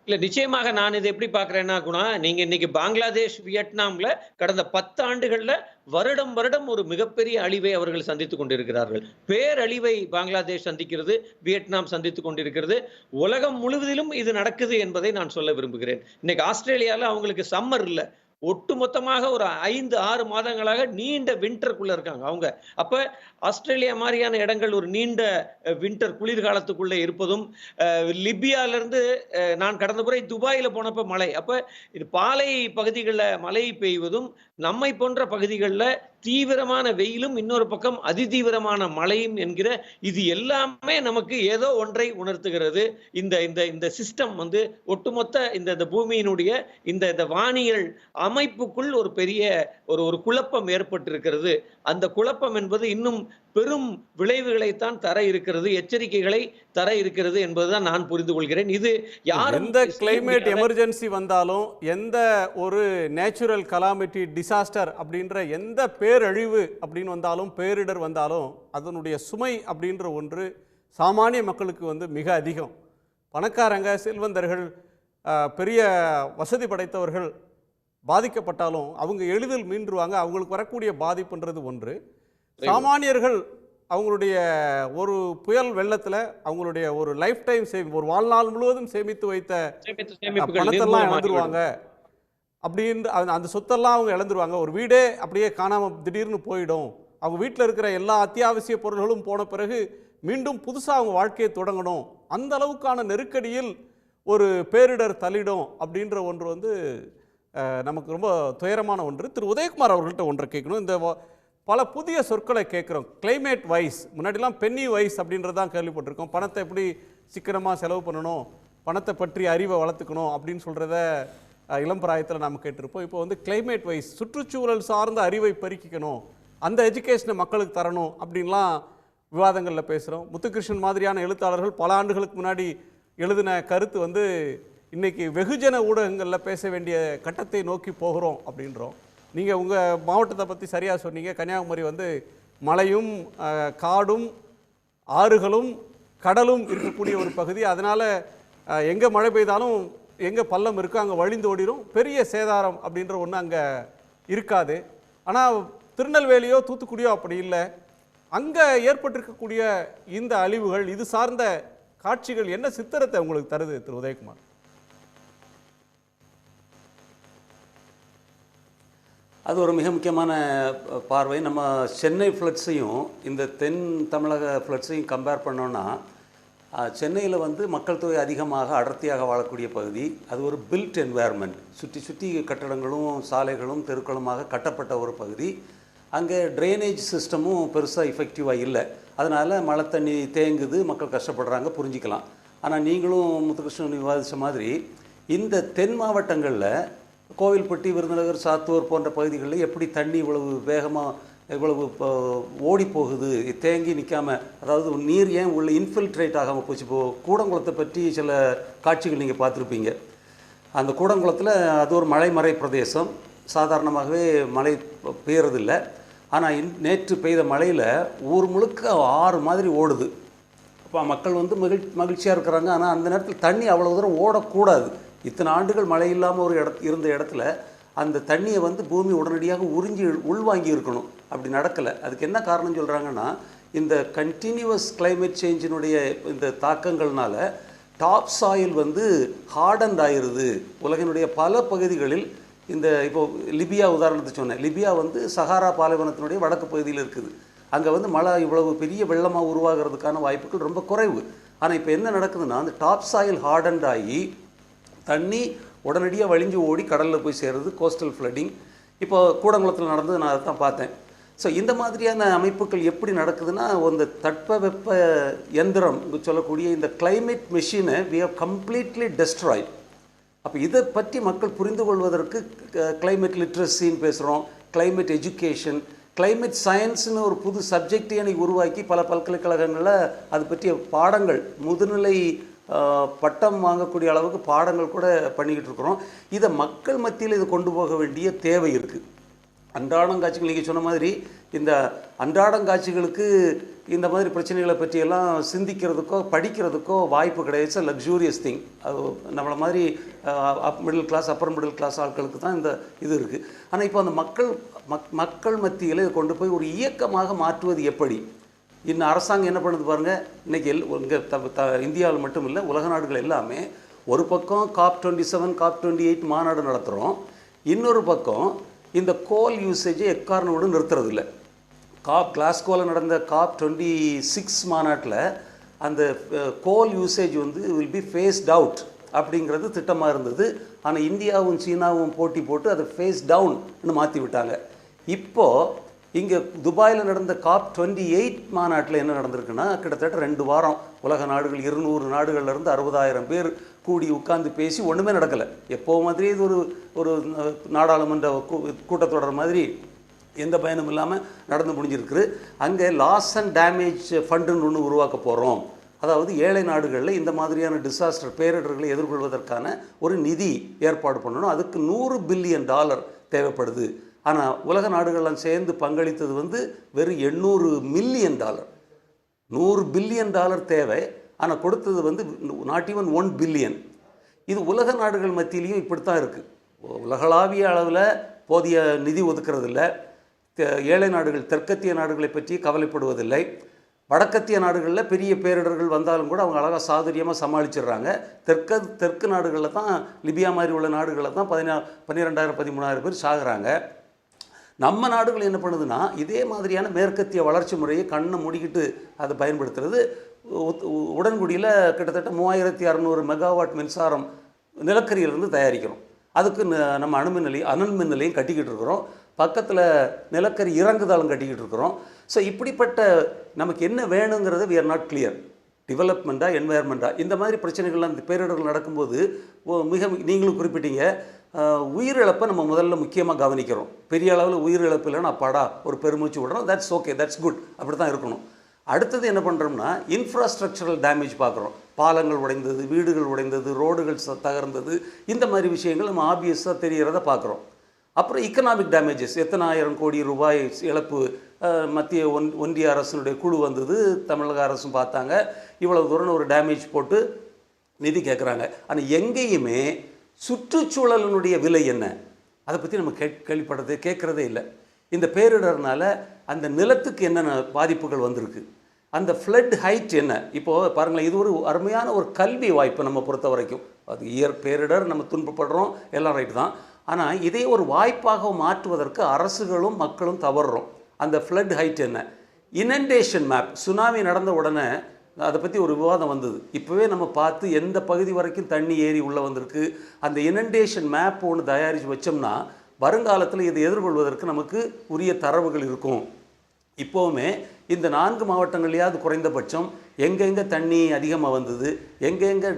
இல்ல நிச்சயமாக நான் இதை எப்படி பார்க்கிறேன்னா குணா, நீங்க இன்னைக்கு பங்களாதேஷ், வியட்நாம்ல கடந்த 10 ஆண்டுகள்ல வருடம் வருடம் ஒரு மிகப்பெரிய அழிவை அவர்கள் சந்தித்துக் கொண்டிருக்கிறார்கள். பேரழிவை பங்களாதேஷ் சந்திக்கிறது, வியட்நாம் சந்தித்துக் கொண்டிருக்கிறது. உலகம் முழுவதிலும் இது நடக்குது என்பதை நான் சொல்ல விரும்புகிறேன். இன்னைக்கு ஆஸ்திரேலியால அவங்களுக்கு சம்மர் இல்லை, ஒட்டுமொத்தமாக ஒரு 5-6 மாதங்களாக நீண்ட விண்டருக்குள்ள இருக்காங்க அவங்க. அப்ப ஆஸ்திரேலியா மாதிரியான இடங்கள் ஒரு நீண்ட விண்டர் குளிர்காலத்துக்குள்ள இருப்பதும், லிபியால இருந்து நான் கடந்த முறை துபாயில போனப்ப மழை, அப்ப இது பாலை பகுதிகளில் மழை பெய்வதும், நம்மை போன்ற பகுதிகளில் தீவிரமான வெயிலும், இன்னொரு பக்கம் அதிதீவிரமான மழையும் என்கிற இது எல்லாமே நமக்கு ஏதோ ஒன்றை உணர்த்துகிறது. இந்த இந்த இந்த சிஸ்டம் வந்து ஒட்டுமொத்த இந்த பூமியினுடைய இந்த வானியல் அமைப்புக்குள் ஒரு பெரிய ஒரு குழப்பம் ஏற்பட்டிருக்கிறது. அந்த குழப்பம் என்பது இன்னும் பெரும் விளைவுகளைத்தான் தர இருக்கிறது, எச்சரிக்கைகளை தர இருக்கிறது என்பதுதான் நான் புரிந்து கொள்கிறேன். இது யாரும் எந்த கிளைமேட் எமர்ஜென்சி வந்தாலும், எந்த ஒரு நேச்சுரல் கலாமிட்டி, டிசாஸ்டர் அப்படின்ற எந்த பேரழிவு அப்படின்னு வந்தாலும், பேரிடர் வந்தாலும் அதனுடைய சுமை அப்படின்ற ஒன்று சாமானிய மக்களுக்கு வந்து மிக அதிகம். பணக்காரங்க, செல்வந்தர்கள், பெரிய வசதி படைத்தவர்கள் பாதிக்கப்பட்டாலும் அவங்க எளிதில் மீண்டுருவாங்க. அவங்களுக்கு வரக்கூடிய பாதிப்புன்றது ஒன்று. சாமானியர்கள் அவங்களுடைய ஒரு புயல் வெள்ளத்தில் அவங்களுடைய ஒரு லைஃப் டைம் ஒரு வாழ்நாள் முழுவதும் சேமித்து வைத்த பணத்தெல்லாம் இழந்துருவாங்க. அப்படின்ற அந்த சொத்தெல்லாம் அவங்க இழந்துருவாங்க. ஒரு வீடே அப்படியே காணாமல் திடீர்னு போயிடும். அவங்க வீட்டில் இருக்கிற எல்லா அத்தியாவசிய பொருள்களும் போன பிறகு மீண்டும் புதுசாக அவங்க வாழ்க்கையை தொடங்கணும். அந்த அளவுக்கான நெருக்கடியில் ஒரு பேரிடர் தள்ளிடும் அப்படின்ற ஒன்று வந்து நமக்கு ரொம்ப துயரமான ஒன்று. திரு உதயகுமார் அவர்கள்ட்ட ஒன்றை கேட்கணும். இந்த பல புதிய சொற்களை கேட்குறோம். கிளைமேட் வைஸ், முன்னாடிலாம் பென்னி வைஸ் அப்படின்றதான் கேள்விப்பட்டிருக்கோம். பணத்தை எப்படி சிக்கனமாக செலவு பண்ணணும், பணத்தை பற்றி அறிவை வளர்த்துக்கணும் அப்படின்னு சொல்கிறத இளம் பிராயத்தில் நாம் கேட்டிருப்போம். இப்போ வந்து கிளைமேட் வைஸ், சுற்றுச்சூழல் சார்ந்த அறிவை பெருக்கிக்கணும், அந்த எஜுகேஷனை மக்களுக்கு தரணும் அப்படின்லாம் விவாதங்களில் பேசுகிறோம். முத்துகிருஷ்ணன் மாதிரியான எழுத்தாளர்கள் பல ஆண்டுகளுக்கு முன்னாடி எழுதின கருத்து வந்து இன்றைக்கி வெகுஜன ஊடகங்களில் பேச வேண்டிய கட்டத்தை நோக்கி போகிறோம் அப்படின்றோம். நீங்கள் உங்கள் மாவட்டத்தை பற்றி சரியாக சொன்னீங்க. கன்னியாகுமரி வந்து மலையும் காடும் ஆறுகளும் கடலும் இருக்கக்கூடிய ஒரு பகுதி. அதனால் எங்கே மழை பெய்தாலும் எங்கே பள்ளம் இருக்கோ அங்கே வழிந்து ஓடிடும். பெரிய சேதாரம் அப்படின்ற ஒன்று அங்கே இருக்காது. ஆனால் திருநெல்வேலியோ தூத்துக்குடியோ அப்படி இல்லை. அங்கே ஏற்பட்டிருக்கக்கூடிய இந்த அழிவுகள், இது சார்ந்த காட்சிகள் என்ன சித்திரத்தை உங்களுக்கு தருது திரு உதயகுமார்? அது ஒரு மிக முக்கியமான பார்வை. நம்ம சென்னை ஃப்ளட்ஸையும் இந்த தென் தமிழக ஃப்ளட்ஸையும் கம்பேர் பண்ணோன்னா, சென்னையில் வந்து மக்கள் தொகை அதிகமாக அடர்த்தியாக வாழக்கூடிய பகுதி. அது ஒரு பில்ட் என்வாயர்மெண்ட், சுற்றி சுற்றி கட்டடங்களும் சாலைகளும் தெருக்களுமாக கட்டப்பட்ட ஒரு பகுதி. அங்கே ட்ரைனேஜ் சிஸ்டமும் பெருசாக எஃபெக்டிவாக இல்லை. அதனால் மழை தண்ணி தேங்குது, மக்கள் கஷ்டப்படுறாங்க, புரிஞ்சிக்கலாம். ஆனால் நீங்களும் முத்துகிருஷ்ணன் விவாதித்த மாதிரி இந்த தென் மாவட்டங்களில் கோவில்பட்டி, விருதுநகர், சாத்தூர் போன்ற பகுதிகளில் எப்படி தண்ணி இவ்வளவு வேகமாக இவ்வளவு ஓடி போகுது, தேங்கி நிற்காமல், அதாவது நீர் ஏன் உள்ள இன்ஃபில்ட்ரேட் ஆகாமல் போச்சு. இப்போது கூடங்குளத்தை பற்றி சில காட்சிகள் நீங்கள் பார்த்துருப்பீங்க. அந்த கூடங்குளத்தில் அது ஒரு மலைமறை பிரதேசம், சாதாரணமாகவே மழை பெய்யறதில்லை. ஆனால் நேற்று பெய்த மழையில் ஊர் முழுக்க ஆறு மாதிரி ஓடுது. அப்போ மக்கள் வந்து மகிழ்ச்சியாக இருக்கிறாங்க. ஆனால் அந்த நேரத்தில் தண்ணி அவ்வளோ தூரம் ஓடக்கூடாது. இத்தனை ஆண்டுகள் மழை இல்லாமல் ஒரு இருந்த இடத்துல அந்த தண்ணியை வந்து பூமி உடனடியாக உறிஞ்சி உள்வாங்கி இருக்கணும். அப்படி நடக்கலை. அதுக்கு என்ன காரணம் சொல்கிறாங்கன்னா, இந்த கண்டினியூவஸ் கிளைமேட் சேஞ்சினுடைய இந்த தாக்கங்கள்னால டாப் சாயில் வந்து ஹார்டன்ட் ஆயிடுது. உலகினுடைய பல பகுதிகளில் இந்த இப்போது லிபியா உதாரணத்தை சொன்னேன். லிபியா வந்து சஹாரா பாலைவனத்தினுடைய வடக்கு பகுதியில் இருக்குது. அங்கே வந்து மழை இவ்வளவு பெரிய வெள்ளமாக உருவாகிறதுக்கான வாய்ப்புகள் ரொம்ப குறைவு. ஆனால் இப்போ என்ன நடக்குதுன்னா, அந்த டாப் சாயில் ஹார்டன்ட் ஆகி தண்ணி உடனடியாக வழிஞ்சு ஓடி கடலில் போய் சேருது. கோஸ்டல் ஃப்ளட்டிங் இப்போ கூடங்குளத்தில் நடந்தது, நான் அதை தான் பார்த்தேன். ஸோ இந்த மாதிரியான அமைப்புகள் எப்படி நடக்குதுன்னா, இந்த தட்பவெப்ப எந்திரம் சொல்லக்கூடிய இந்த கிளைமேட் மெஷினை வி ஹவ் கம்ப்ளீட்லி டெஸ்ட்ராய்ட். அப்போ இதை பற்றி மக்கள் புரிந்து கொள்வதற்கு கிளைமேட் லிட்ரஸின்னு பேசுகிறோம், கிளைமேட் எஜுகேஷன், கிளைமேட் சயின்ஸ்னு ஒரு புது சப்ஜெக்டை எனக்கு உருவாக்கி பல பல்கலைக்கழகங்களில் அது பற்றிய பாடங்கள் முதுநிலை பட்டம் வாங்கக்கூடிய அளவுக்கு பாடங்கள் கூட பண்ணிக்கிட்டு இருக்கிறோம். இதை மக்கள் மத்தியில் இதை கொண்டு போக வேண்டிய தேவை இருக்குது. அன்றாடங்காட்சிகள் நீங்கள் சொன்ன மாதிரி இந்த அன்றாடங்காட்சிகளுக்கு இந்த மாதிரி பிரச்சனைகளை பற்றியெல்லாம் சிந்திக்கிறதுக்கோ படிக்கிறதுக்கோ வாய்ப்பு கிடையாது. It's a luxurious thing. அது நம்மளை மாதிரி middle class upper middle class ஆட்களுக்கு தான் இந்த இது இருக்குது. ஆனால் இப்போ அந்த மக்கள் மத்தியில் இதை கொண்டு போய் ஒரு இயக்கமாக மாற்றுவது எப்படி? இன்னும் அரசாங்கம் என்ன பண்ணுது பாருங்கள். இன்றைக்கி இங்கே இந்தியாவில் மட்டும் இல்லை, உலக நாடுகள் எல்லாமே ஒரு பக்கம் COP27 COP28 மாநாடு நடத்துகிறோம், இன்னொரு பக்கம் இந்த கோல் யூசேஜை எக்காரணோடு நிறுத்துறது இல்லை. கிளாஸ்கோவில் நடந்த COP26 மாநாட்டில் அந்த coal usage will be phased out அப்படிங்கிறது திட்டமாக இருந்தது. ஆனால் இந்தியாவும் சீனாவும் போட்டி போட்டு அதை ஃபேஸ் டவுன்னு மாற்றி விட்டாங்க. இப்போது இங்கே துபாயில் நடந்த COP28 மாநாட்டில் என்ன நடந்திருக்குன்னா, கிட்டத்தட்ட 2 வாரம் உலக நாடுகள் 200 நாடுகள்லேருந்து 60,000 பேர் கூடி உட்கார்ந்து பேசி ஒன்றுமே நடக்கலை. எப்போ மாதிரி இது ஒரு நாடாளுமன்ற கூட்டத்தொடர் மாதிரி எந்த பயனும் இல்லாமல் நடந்து முடிஞ்சிருக்கு. அங்கே லாஸ் அண்ட் டேமேஜ் ஃபண்டுன்னு ஒன்று உருவாக்க போகிறோம். அதாவது ஏழை நாடுகளில் இந்த மாதிரியான டிசாஸ்டர் பேரிடர்களை எதிர்கொள்வதற்கான ஒரு நிதி ஏற்பாடு பண்ணணும். அதுக்கு $100 பில்லியன் தேவைப்படுது. ஆனால் உலக நாடுகள்லாம் சேர்ந்து பங்களித்தது வெறும் $800 மில்லியன். $100 பில்லியன் தேவை, ஆனால் கொடுத்தது நாட் ஈவன் 1 பில்லியன். இது உலக நாடுகள் மத்தியிலையும் இப்படித்தான் இருக்குது. உலகளாவிய அளவில் போதிய நிதி ஒதுக்கிறதில்லை. ஏழை நாடுகள் தெற்கத்திய நாடுகளை பற்றி கவலைப்படுவதில்லை. வடக்கத்திய நாடுகளில் பெரிய பேரிடர்கள் வந்தாலும் கூட அவங்க அழகாக சாதுரியமாக சமாளிச்சிடுறாங்க. தெற்கு நாடுகளில் தான், லிபியா மாதிரி உள்ள நாடுகளில் தான் 12,000 13,000 பேர் சாகுறாங்க. நம்ம நாடுகள் என்ன பண்ணுதுன்னா, இதே மாதிரியான மேற்கத்திய வளர்ச்சி முறையை கண்ணை மூடிக்கிட்டு அதை பயன்படுத்துறது. உடன்குடியில் கிட்டத்தட்ட 3600 மெகாவாட் மின்சாரம் நிலக்கரியிலிருந்து தயாரிக்கிறோம். அதுக்கு நம்ம அனல் மின் நிலையம் கட்டிக்கிட்டு இருக்கிறோம். பக்கத்தில் நிலக்கரி இறங்குதளம் கட்டிக்கிட்டு இருக்கிறோம். ஸோ இப்படிப்பட்ட நமக்கு என்ன வேணுங்கிறது we are not clear. டெவலப்மெண்ட்டா என்வாயர்மெண்ட்டா இந்த மாதிரி பிரச்சனைகள்லாம் இந்த பேரிடர்கள் நடக்கும்போது நீங்களும் குறிப்பிட்டீங்க, உயிரிழப்பை நம்ம முதல்ல முக்கியமாக கவனிக்கிறோம். பெரிய அளவில் உயிரிழப்பு இல்லைன்னா அப்பாடா ஒரு பெருமூச்சு விடுறோம், தட்ஸ் ஓகே, தட்ஸ் குட், அப்படி தான் இருக்கணும். அடுத்தது என்ன பண்ணுறோம்னா இன்ஃப்ராஸ்ட்ரக்சரல் டேமேஜ் பார்க்குறோம். பாலங்கள் உடைந்தது, வீடுகள் உடைந்தது, ரோடுகள் தகர்ந்தது, இந்த மாதிரி விஷயங்கள் நம்ம ஆப்வியஸாக தெரிகிறத பார்க்குறோம். அப்புறம் எக்கனாமிக் டேமேஜஸ், எத்தனை ஆயிரம் கோடி ரூபாய் இழப்பு மத்திய ஒன்றிய அரசினுடைய குழு வந்தது, தமிழக அரசும் பார்த்தாங்க, இவ்வளவு தூரம் ஒரு டேமேஜ் போட்டு நிதி கேட்குறாங்க. ஆனால் எங்கேயுமே சுற்றுச்சூழலினுடைய விலை என்ன அதை பற்றி நம்ம கேட்குறதே இல்லை. இந்த பேரிடர்னால அந்த நிலத்துக்கு என்னென்ன பாதிப்புகள் வந்திருக்கு, அந்த ஃப்ளட் ஹைட் என்ன. இப்போது பாருங்களேன், இது ஒரு அருமையான ஒரு கல்வி வாய்ப்பு நம்ம பொறுத்த வரைக்கும். அது பேரிடர், நம்ம துன்பப்படுறோம், எல்லாம் ரைட்டு தான். ஆனால் இதை ஒரு வாய்ப்பாக மாற்றுவதற்கு அரசுகளும் மக்களும் தவறுறோம். அந்த ஃப்ளட் ஹைட் என்ன, இனண்டேஷன் மேப், சுனாமி நடந்த உடனே அதை பற்றி ஒரு விவாதம் வந்தது. இப்போவே நம்ம பார்த்து எந்த பகுதி வரைக்கும் தண்ணி ஏறி உள்ளே வந்திருக்கு, அந்த இனண்டேஷன் மேப் ஒன்று தயாரித்து வச்சோம்னா வருங்காலத்தில் இதை எதிர்கொள்வதற்கு நமக்கு உரிய தரவுகள் இருக்கும். இப்போவுமே இந்த 4 மாவட்டங்கள்லையாவது குறைந்தபட்சம் எங்கெங்கே தண்ணி அதிகமாக வந்தது, எங்கெங்கே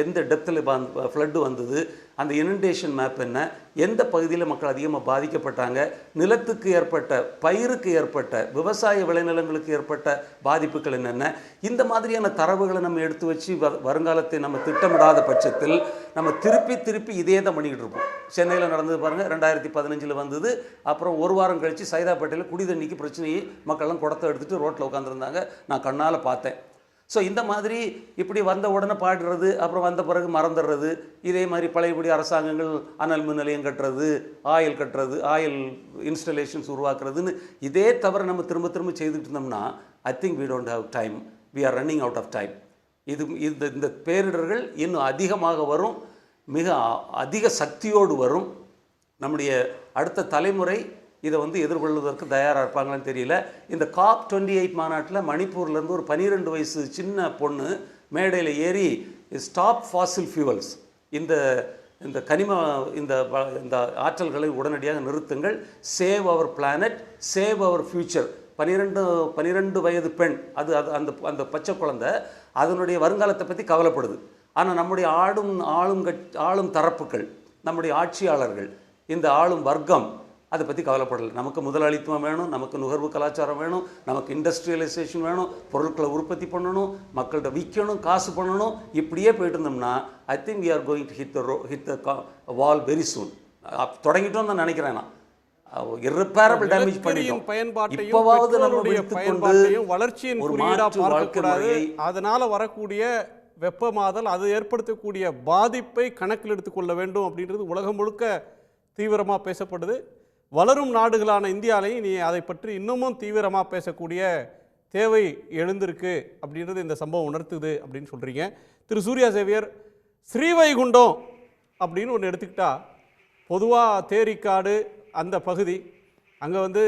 எந்த டெப்த்தில் ஃப்ளட்டு வந்தது, அந்த இனண்டேஷன் மேப் என்ன, எந்த பகுதியில் மக்கள் அதிகமாக பாதிக்கப்பட்டாங்க, நிலத்துக்கு ஏற்பட்ட, பயிருக்கு ஏற்பட்ட, விவசாய விளைநிலங்களுக்கு ஏற்பட்ட பாதிப்புகள் என்னென்ன, இந்த மாதிரியான தரவுகளை நம்ம எடுத்து வச்சு வருங்காலத்தை நம்ம திட்டமிடாத பட்சத்தில் நம்ம திருப்பி இதே தான் பண்ணிக்கிட்டு இருப்போம். சென்னையில் நடந்தது பாருங்கள், 2015 வந்தது. அப்புறம் ஒரு வாரம் கழித்து சைதாப்பேட்டையில் குடி தண்ணிக்கு பிரச்சனையை மக்கள்லாம் குடத்தை எடுத்துகிட்டு ரோட்டில் உட்காந்துருந்தாங்க, நான் கண்ணால் பார்த்தேன். ஸோ இந்த மாதிரி இப்படி வந்த உடனே பாடுறது, அப்புறம் வந்த பிறகு மறந்துடுறது, இதே மாதிரி பழையபடி அரசாங்கங்கள் அனல் மின் நிலையம் கட்டுறது, ஆயில் இன்ஸ்டலேஷன்ஸ் உருவாக்குறதுன்னு இதே தவிர நம்ம திரும்ப செய்துட்டு இருந்தோம்னா I think we don't have time, we are running out of time. இந்த பேரிடர்கள் இன்னும் அதிகமாக வரும், மிக அதிக சக்தியோடு வரும். நம்முடைய அடுத்த தலைமுறை இதை எதிர்கொள்வதற்கு தயாராக இருப்பாங்களான்னு தெரியல. இந்த COP28 மாநாட்டில் மணிப்பூர்லேருந்து ஒரு 12 வயசு சின்ன பொண்ணு மேடையில் ஏறி ஸ்டாப் ஃபாசில் ஃபியூவல்ஸ், இந்த கனிம இந்த ஆற்றல்களை உடனடியாக நிறுத்துங்கள், save our planet, save our future. 12 வயது பெண், அது அந்த பச்சை குழந்தை அதனுடைய வருங்காலத்தை பற்றி கவலைப்படுது. ஆனால் நம்முடைய ஆளும் தரப்புகள், நம்முடைய ஆட்சியாளர்கள், இந்த ஆளும் வர்க்கம் அதை பற்றி கவலைப்படலை. நமக்கு முதலாளித்துவம் வேணும், நமக்கு நுகர்வு கலாச்சாரம் வேணும், நமக்கு இண்டஸ்ட்ரியலைசேஷன் வேணும், பொருட்களை உற்பத்தி பண்ணணும், மக்கள்கிட்ட விற்கணும், காசு பண்ணணும். இப்படியே போயிட்டு இருந்தோம்னா I think we are going to hit the wall very soon. தொடங்கிட்டோம் தான் நினைக்கிறேன் நான். irreparable damage பண்ணிட்டோம். இப்போவாவது நம்மளுடைய பயன்பாட்டையும் வளர்ச்சியின் குறியீடா பார்க்கக்கூடாது. அதனால வரக்கூடிய வெப்பமாதல், அது ஏற்படுத்தக்கூடிய பாதிப்பை கணக்கில் எடுத்துக்கொள்ள வேண்டும் அப்படின்றது உலகம் முழுக்க தீவிரமாக பேசப்படுது. வளரும் நாடுகளான இந்தியாவிலையும் நீ அதை பற்றி இன்னமும் தீவிரமாக பேசக்கூடிய தேவை எழுந்திருக்கு அப்படின்றது இந்த சம்பவம் உணர்த்துது அப்படின்னு சொல்கிறீங்க. திரு சூர்யா சேவியர், ஸ்ரீவைகுண்டம் அப்படின்னு ஒன்று எடுத்துக்கிட்டா, பொதுவாக தேரிக்காடு அந்த பகுதி, அங்கே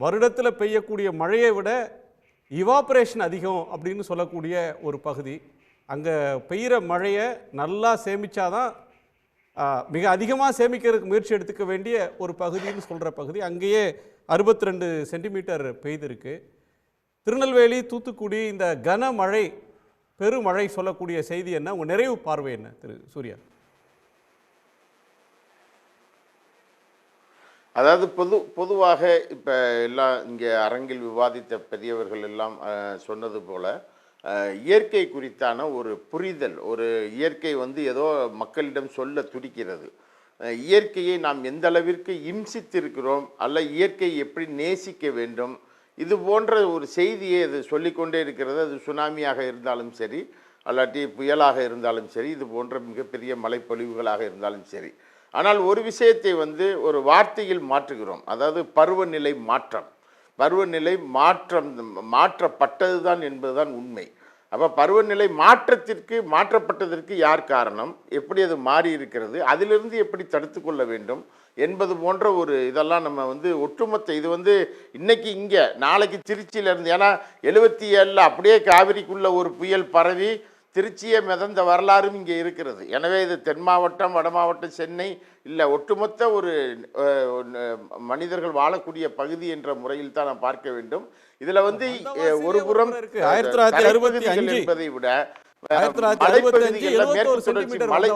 வருடத்தில் பெய்யக்கூடிய மழையை விட இவாப்ரேஷன் அதிகம் அப்படின்னு சொல்லக்கூடிய ஒரு பகுதி. அங்கே பெய்கிற மழையை நல்லா சேமித்தாதான், மிக அதிகமாக சேமிக்கிறதுக்கு முயற்சி எடுத்துக்க வேண்டிய ஒரு பகுதின்னு சொல்கிற பகுதி. அங்கேயே 62 சென்டிமீட்டர் பெய்திருக்கு. திருநெல்வேலி, தூத்துக்குடி இந்த கனமழை, பெருமழை சொல்லக்கூடிய செய்தி என்ன? உங்கள் நிறைவு பார்வை என்ன திரு சூர்யா? அதாவது பொதுவாக இப்போ எல்லாம் இங்கே அரங்கில் விவாதித்த பெரியவர்கள் எல்லாம் சொன்னது போல் இயற்கை குறித்தான ஒரு புரிதல், ஒரு இயற்கை ஏதோ மக்களிடம் சொல்ல துடிக்கிறது. இயற்கையை நாம் எந்த அளவிற்கு இம்சித்திருக்கிறோம், அல்ல இயற்கையை எப்படி நேசிக்க வேண்டும், இது போன்ற ஒரு செய்தியை அது சொல்லிக்கொண்டே இருக்கிறது. அது சுனாமியாக இருந்தாலும் சரி, அல்லாட்டி புயலாக இருந்தாலும் சரி, இது போன்ற மிகப்பெரிய மழைப்பொழிவுகளாக இருந்தாலும் சரி. ஆனால் ஒரு விஷயத்தை ஒரு வார்த்தையில் மாற்றுகிறோம். அதாவது பருவநிலை மாற்றம். பருவநிலை மாற்றப்பட்டது தான் என்பதுதான் உண்மை. அப்போ பருவநிலை மாற்றப்பட்டதற்கு யார் காரணம், எப்படி அது மாறி இருக்கிறது, அதிலிருந்து எப்படி தடுத்து கொள்ள வேண்டும் என்பது போன்ற ஒரு இதெல்லாம் நம்ம ஒட்டுமொத்த இது இன்னைக்கு இங்கே நாளைக்கு திருச்சியிலேருந்து, ஏன்னா 77 அப்படியே காவிரிக்குள்ள ஒரு புயல் பரவி திருச்சியை மிதந்த வரலாறும் இங்கே இருக்கிறது. எனவே இது தென் மாவட்டம், வட மாவட்டம், சென்னை இல்லை, ஒட்டுமொத்த ஒரு மனிதர்கள் வாழக்கூடிய பகுதி என்ற முறையில் தான் நாம் பார்க்க வேண்டும். இதில் ஒரு புறம் 1965 என்பதை விட 1965 மேற்கு தொடர்ச்சி மலை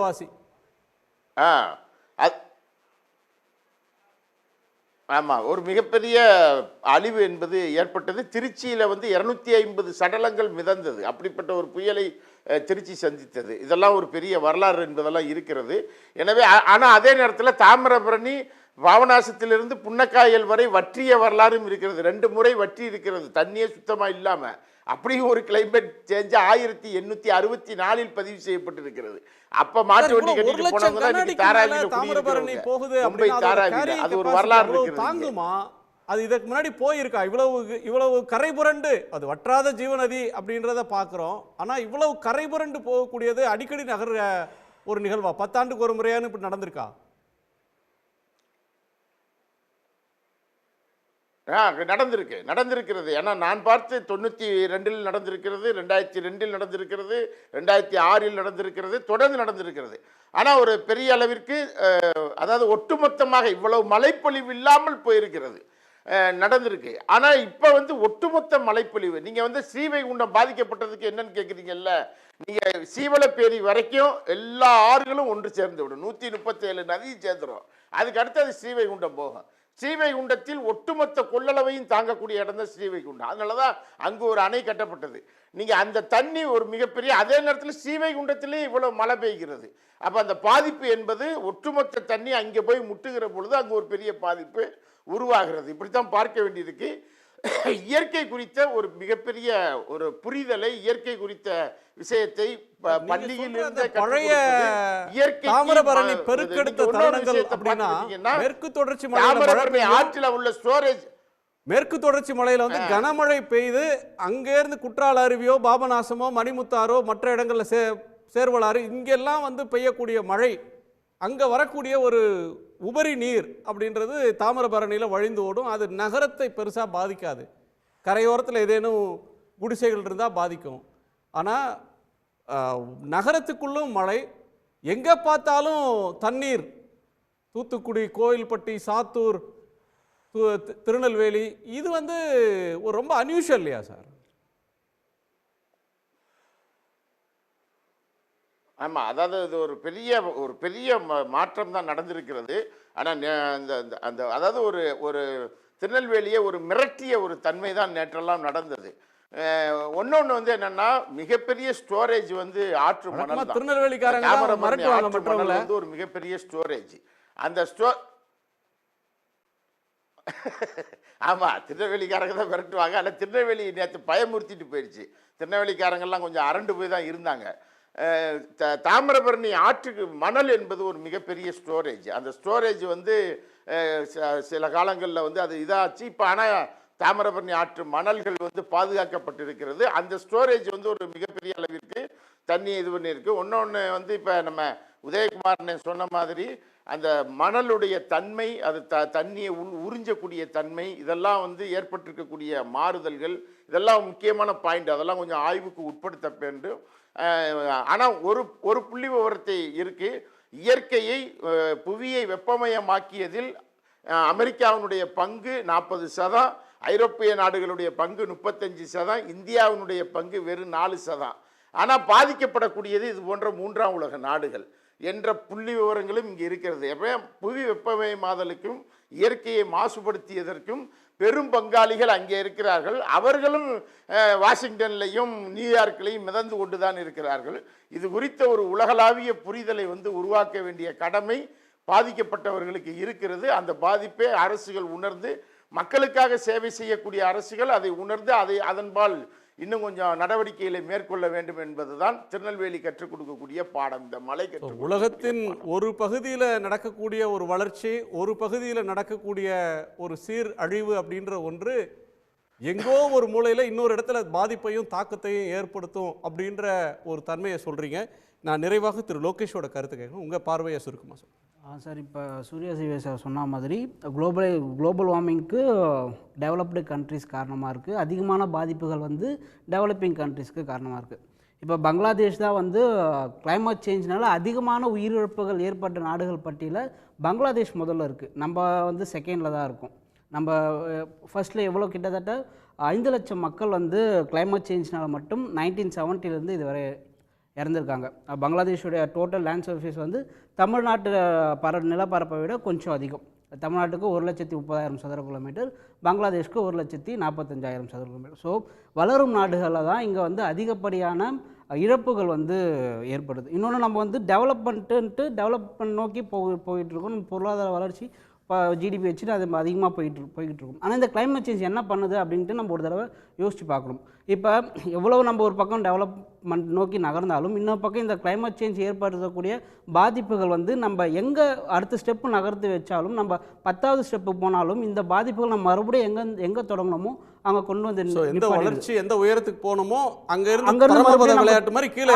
ஆமாம், ஒரு மிகப்பெரிய அழிவு என்பது ஏற்பட்டது. திருச்சியில் 250 சடலங்கள் மிதந்தது. அப்படிப்பட்ட ஒரு புயலை திருச்சி சந்தித்தது. இதெல்லாம் ஒரு பெரிய வரலாறு என்பதெல்லாம் இருக்கிறது. எனவே ஆனால் அதே நேரத்தில் தாமிரபரணி பாபநாசத்திலிருந்து புன்னக்காயல் வரை வற்றிய வரலாறும் இருக்கிறது. 2 முறை வற்றி இருக்கிறது, தண்ணியே சுத்தமாக இல்லாமல். அப்படியும் ஒரு கிளைமேட் சேஞ்ச் 1864 பதிவு செய்யப்பட்டிருக்கிறது. அப்ப மாட்டு வண்டி கட்டிட்டு போனவங்க இன்னைக்கு தாராவியில தாமிரபரணி போகுது மும்பை தாராவியில, அது ஒரு வரலாறு இருக்குது. தாங்குமா? அது இதுக்கு முன்னாடி போயிருக்கா? இவ்வளவு கரை புரண்டு, அது வற்றாத ஜீவநதி அப்படின்றத பார்க்குறோம். ஆனால் இவ்வளவு கரை புரண்டு போகக்கூடியது அடிக்கடி நகர்ற ஒரு நிகழ்வா? 10 ஆண்டுக்கு ஒரு முறையானு இப்படி நடந்திருக்கா? நடந்திருக்கிறது. ஏன்னா நான் பார்த்து 92 நடந்திருக்கிறது, 2002 நடந்திருக்கிறது, 2006 நடந்திருக்கிறது, தொடர்ந்து நடந்திருக்கிறது. ஆனால் ஒரு பெரிய அளவிற்கு, அதாவது ஒட்டுமொத்தமாக இவ்வளவு மழைப்பொழிவு இல்லாமல் போயிருக்கிறது, நடந்திருக்கு. ஆனால் இப்போ ஒட்டுமொத்த மழைப்பொழிவு, நீங்கள் ஸ்ரீவைகுண்டம் பாதிக்கப்பட்டதுக்கு என்னன்னு கேட்குறீங்கல்ல, நீங்கள் சீவலப்பேரி வரைக்கும் எல்லா ஆறுகளும் ஒன்று சேர்ந்து விடும், 137 நதியும் சேர்ந்துடும். அதுக்கு அடுத்து அது ஸ்ரீவைகுண்டம் போகும். ஸ்ரீவைகுண்டத்தில் ஒட்டுமொத்த கொள்ளளவையும் தாங்கக்கூடிய இடம் தான் ஸ்ரீவைகுண்டம். அதனால தான் அங்கு ஒரு அணை கட்டப்பட்டது. நீங்கள் அந்த தண்ணி ஒரு மிகப்பெரிய, அதே நேரத்தில் ஸ்ரீவைகுண்டத்திலே இவ்வளோ மழை பெய்கிறது. அப்போ அந்த பாதிப்பு என்பது ஒட்டுமொத்த தண்ணி அங்கே போய் முட்டுகிற பொழுது அங்கே ஒரு பெரிய பாதிப்பு உருவாகிறது. இப்படித்தான் பார்க்க வேண்டியிருக்கு. இயற்கை குறித்த ஒரு மிகப்பெரிய ஒரு புரிதலை, இயற்கை குறித்த விஷயத்தை பள்ளியில் இருந்த பழைய தாமிரபரணி பெருக்கெடுத்த தருணங்கள் அப்படின்னா மேற்கு தொடர்ச்சி மலையில ஆற்றில் உள்ள ஸ்டோரேஜ், மேற்கு தொடர்ச்சி மலையில கனமழை பெய்து அங்கேருந்து குற்றால அருவியோ, பாபநாசமோ, மணிமுத்தாரோ, மற்ற இடங்கள்ல சேர்வலாறு, இங்கெல்லாம் பெய்யக்கூடிய மழை, அங்கே வரக்கூடிய ஒரு உபரி நீர் அப்படின்றது தாமிரபரணியில் வழிந்து ஓடும். அது நகரத்தை பெருசாக பாதிக்காது. கரையோரத்தில் ஏதேனும் குடிசைகள் இருந்தால் பாதிக்கும். ஆனால் நகரத்துக்குள்ளும் மழை, எங்கே பார்த்தாலும் தண்ணீர், தூத்துக்குடி, கோயில்பட்டி, சாத்தூர், திருநெல்வேலி, இது ஒரு ரொம்ப அன்யூஷுவல் இல்லையா சார்? ஆமாம், அதாவது இது ஒரு பெரிய மாற்றம் தான் நடந்திருக்கிறது. ஆனால் அந்த அதாவது ஒரு திருநெல்வேலியை ஒரு மிரட்டிய ஒரு தன்மை தான் நேற்றெல்லாம் நடந்தது. ஒன்னொன்று வந்து என்னன்னா, மிகப்பெரிய ஸ்டோரேஜ் வந்து ஆற்று மணல் தான். திருநெல்வேலிக்காரங்க வந்து ஒரு மிகப்பெரிய ஸ்டோரேஜ். அந்த ஆமா, திருநெல்வேலிக்காரங்க தான் மிரட்டுவாங்க. ஆனால் திருநெல்வேலி நேற்று பயமுறுத்திட்டு போயிடுச்சு. திருநெல்வேலிக்காரங்கெல்லாம் கொஞ்சம் அரண்டு போய் தான் இருந்தாங்க. தாமிரபரணி ஆற்றுக்கு மணல் என்பது ஒரு மிகப்பெரிய ஸ்டோரேஜ். அந்த ஸ்டோரேஜ் வந்து சில காலங்களில் வந்து அது இதாச்சு. இப்போ ஆனால் தாமிரபரணி ஆற்று மணல்கள் வந்து பாதுகாக்கப்பட்டிருக்கிறது. அந்த ஸ்டோரேஜ் வந்து ஒரு மிகப்பெரிய அளவிற்கு தண்ணி இது பண்ணியிருக்கு. ஒன்று வந்து இப்போ நம்ம உதயகுமார் சொன்ன மாதிரி அந்த மணலுடைய தன்மை, அது தண்ணியை உறிஞ்சக்கூடிய தன்மை, இதெல்லாம் வந்து ஏற்பட்டிருக்கக்கூடிய மாறுதல்கள், இதெல்லாம் முக்கியமான பாயிண்ட். அதெல்லாம் கொஞ்சம் ஆய்வுக்கு உட்படுத்த வேண்டும். ஆனால் ஒரு புள்ளி விவரத்தை இருக்கு. இயற்கையை புவியை வெப்பமயமாக்கியதில் அமெரிக்காவினுடைய பங்கு 40%, ஐரோப்பிய நாடுகளுடைய பங்கு 35%, இந்தியாவினுடைய பங்கு வெறும் 4%. ஆனால் பாதிக்கப்படக்கூடியது இது போன்ற 3ஆம் உலக நாடுகள் என்ற புள்ளி விவரங்களும் இங்கே இருக்கிறது. எப்போ புவி வெப்பமயமாதலுக்கும் இயற்கையை மாசுபடுத்தியதற்கும் பெரும் பங்காளிகள் அங்கே இருக்கிறார்கள். அவர்களும் வாஷிங்டன்லையும் நியூயார்க்லையும் மிதந்து கொண்டு தான் இருக்கிறார்கள். இது குறித்த ஒரு உலகளாவிய புரிதலை வந்து உருவாக்க வேண்டிய கடமை பாதிக்கப்பட்டவர்களுக்கு இருக்கிறது. அந்த பாதிப்பை அரசுகள் உணர்ந்து, மக்களுக்காக சேவை செய்யக்கூடிய அரசுகள் அதை உணர்ந்து அதன்பால் இன்னும் கொஞ்சம் நடவடிக்கைகளை மேற்கொள்ள வேண்டும் என்பதுதான் திருநெல்வேலி கற்றுக் கொடுக்கக்கூடிய பாடம். இந்த மலை உலகத்தின் ஒரு பகுதியில் நடக்கக்கூடிய ஒரு வளர்ச்சி, ஒரு பகுதியில் நடக்கக்கூடிய ஒரு சீர் அழிவு அப்படின்ற ஒன்று எங்கோ ஒரு மூலையில் இன்னொரு இடத்துல பாதிப்பையும் தாக்கத்தையும் ஏற்படுத்தும் அப்படின்ற ஒரு தன்மையை சொல்கிறீங்க. நான் நிறைவாக திரு லோகேஷோட கருத்து கேட்கணும். உங்கள் பார்வையை சுருக்கமாக சொல்லுங்கள். சார், இப்போ சூர்யா சிவே சார் சொன்ன மாதிரி குளோபல் வார்மிங்க்கு டெவலப்டு கண்ட்ரிஸ் காரணமாக இருக்குது. அதிகமான பாதிப்புகள் வந்து டெவலப்பிங் கண்ட்ரிஸ்க்கு காரணமாக இருக்குது. இப்போ பங்களாதேஷ் தான் வந்து கிளைமேட் சேஞ்ச்னால அதிகமான உயிரிழப்புகள் ஏற்பட்ட நாடுகள் பட்டியலில் பங்களாதேஷ் முதல்ல இருக்குது. நம்ம வந்து செகண்டில் தான் இருக்கும். நம்ம ஃபர்ஸ்ட்டில் எவ்வளோ கிட்டத்தட்ட 5 லட்சம் மக்கள் வந்து கிளைமேட் சேஞ்ச்னால மட்டும் 1970 இதுவரை இறந்துருக்காங்க. பங்களாதேஷுடைய டோட்டல் லேண்ட் சர்ஃபேஸ் வந்து தமிழ்நாட்டு நிலப்பரப்பை விட கொஞ்சம் அதிகம். தமிழ்நாட்டுக்கு 1,30,000 சதுர கிலோமீட்டர், பங்களாதேஷ்க்கு 1,45,000 சதுர கிலோமீட்டர். ஸோ வளரும் நாடுகளில் தான் இங்கே வந்து அதிகப்படியான இழப்புகள் வந்து ஏற்படுது. இன்னொன்று, நம்ம வந்து டெவலப்மெண்ட் நோக்கி போயிட்டுருக்கோம். நம்ம பொருளாதார வளர்ச்சி இப்போ ஜிடிபி வச்சுட்டு அது அதிகமாக போய்கிட்டு இருக்கும். ஆனால் இந்த கிளைமேட் சேஞ்ச் என்ன பண்ணுது அப்படின்ட்டு நம்ம ஒரு தடவை யோசித்து பார்க்கணும். இப்போ எவ்வளோ நம்ம ஒரு பக்கம் டெவலப்மெண்ட் நோக்கி நகர்ந்தாலும் இன்னொரு பக்கம் இந்த கிளைமேட் சேஞ்ச் ஏற்படுத்தக்கூடிய பாதிப்புகள் வந்து நம்ம எங்கே அடுத்த ஸ்டெப்பு நகர்த்து வச்சாலும், நம்ம 10வது ஸ்டெப்பு போனாலும் இந்த பாதிப்புகள் நம்ம மறுபடியும் எங்கே தொடங்கணுமோ அங்கே கொண்டு வந்து எந்த வளர்ச்சி எந்த உயரத்துக்கு போனோமோ அங்கேருந்து விளையாட்டு மாதிரி கீழே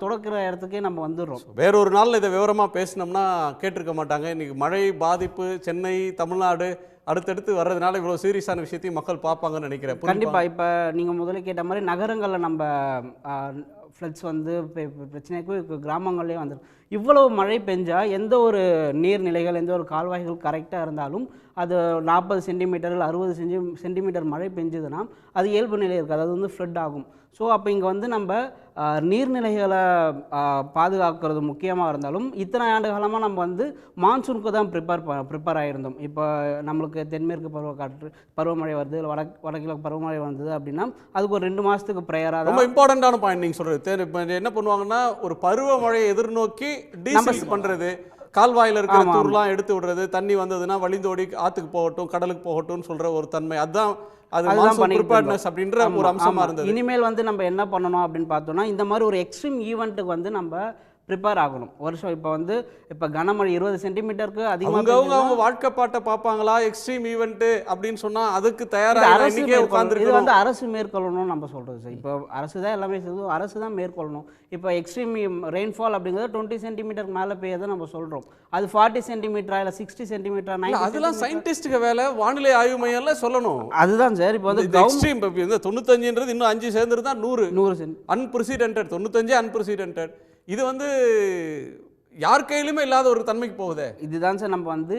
தொடக்கிற இடத்துக்கே நம்ம வந்துடுறோம். வேறொரு நாளில் இதை விவரமாக பேசினோம்னா கேட்டிருக்க மாட்டாங்க. இன்றைக்கி மழை பாதிப்பு சென்னை, தமிழ்நாடு அடுத்தடுத்து வர்றதுனால இவ்வளோ சீரியஸான விஷயத்தையும் மக்கள் பார்ப்பாங்கன்னு நினைக்கிறேன். கண்டிப்பாக. இப்போ நீங்கள் முதல்ல கேட்ட மாதிரி நகரங்களில் நம்ம ஃப்ளட்ஸ் வந்து பிரச்சனைக்கு கிராமங்கள்லேயே வந்துடும். இவ்வளவு மழை பெஞ்சால் எந்த ஒரு நீர்நிலைகள், எந்த ஒரு கால்வாய்கள் கரெக்டாக இருந்தாலும் அது 40 சென்டிமீட்டர் 60 சென்டிமீட்டர் மழை பெஞ்சதுன்னா அது இயல்பு நிலை இருக்குது, அது வந்து ஃப்ளட் ஆகும். ஸோ அப்போ இங்கே வந்து நம்ம நீர்நிலைகளை பாதுகாக்கிறது முக்கியமாக இருந்தாலும், இத்தனை ஆண்டு காலமாக நம்ம வந்து மான்சூனுக்கு தான் ப்ரிப்பேர் ஆகிருந்தோம். இப்போ நம்மளுக்கு தென்மேற்கு பருவமழை வருது, இல்லை வடகிழக்கு பருவமழை வந்தது அப்படின்னா அதுக்கு ஒரு 2 மாதத்துக்கு ப்ரையராக ரொம்ப இம்பார்ட்டண்ட்டான பாயிண்ட் நீங்கள் சொல்கிறது. இப்போ என்ன பண்ணுவாங்கன்னா, ஒரு பருவமழையை எதிர்நோக்கி டீசல் பண்ணுறது, கால்வாயில் இருக்கிற தூர்லாம் எடுத்து விடுறது, தண்ணி வந்ததுன்னா வழிந்தோடி ஆற்றுக்கு போகட்டும் கடலுக்கு போகட்டும்னு சொல்கிற ஒரு தன்மை, அதுதான் அப்படின்ற ஒரு அம்சமா இருந்தது. இனிமேல் வந்து நம்ம என்ன பண்ணணும் அப்படின்னு பார்த்தோம்னா, இந்த மாதிரி ஒரு எக்ஸ்ட்ரீம் ஈவெண்ட்டுக்கு வந்து நம்ம ப்ரிப்பேர் ஆகணும். வருஷம் இப்போ கனமழை 20 சென்டிமீட்டருக்கு அதிகமாக அவங்க வாழ்க்கை பாட்டை பார்ப்பாங்களா? எக்ஸ்ட்ரீம் ஈவெண்ட்டு அப்படின்னு சொன்னால் அதுக்கு தயாராக இது வந்து அரசு மேற்கொள்ளணும்னு நம்ம சொல்கிறது சார். இப்போ அரசு தான் எல்லாமே செய்யுது, அரசு தான் மேற்கொள்ளணும். இப்போ எக்ஸ்ட்ரீம் ரெயின்ஃபால் அப்படிங்கிறது 20 சென்டிமீட்டருக்கு மேலே பெய்யதை நம்ம சொல்கிறோம். அது 40 சென்டிமீட்டரா இல்லை 60 சென்டிமீட்டரா, 90 அதெல்லாம் சயின்டிஸ்டுக்கு வேலை, வானிலை ஆய்வு மையம்ல சொல்லணும். அதுதான் சார். இப்போ வந்து எக்ஸ்ட்ரீம் 95ன்றது இன்னும் 5 சேர்ந்துருந்தா 100 அன்பிரசிடென்டட், 95 அன்பிரசிடென்டட். இது வந்து யார் கையிலுமே இல்லாத ஒரு தன்மைக்கு போகுதே. இதுதான் சார் நம்ம வந்து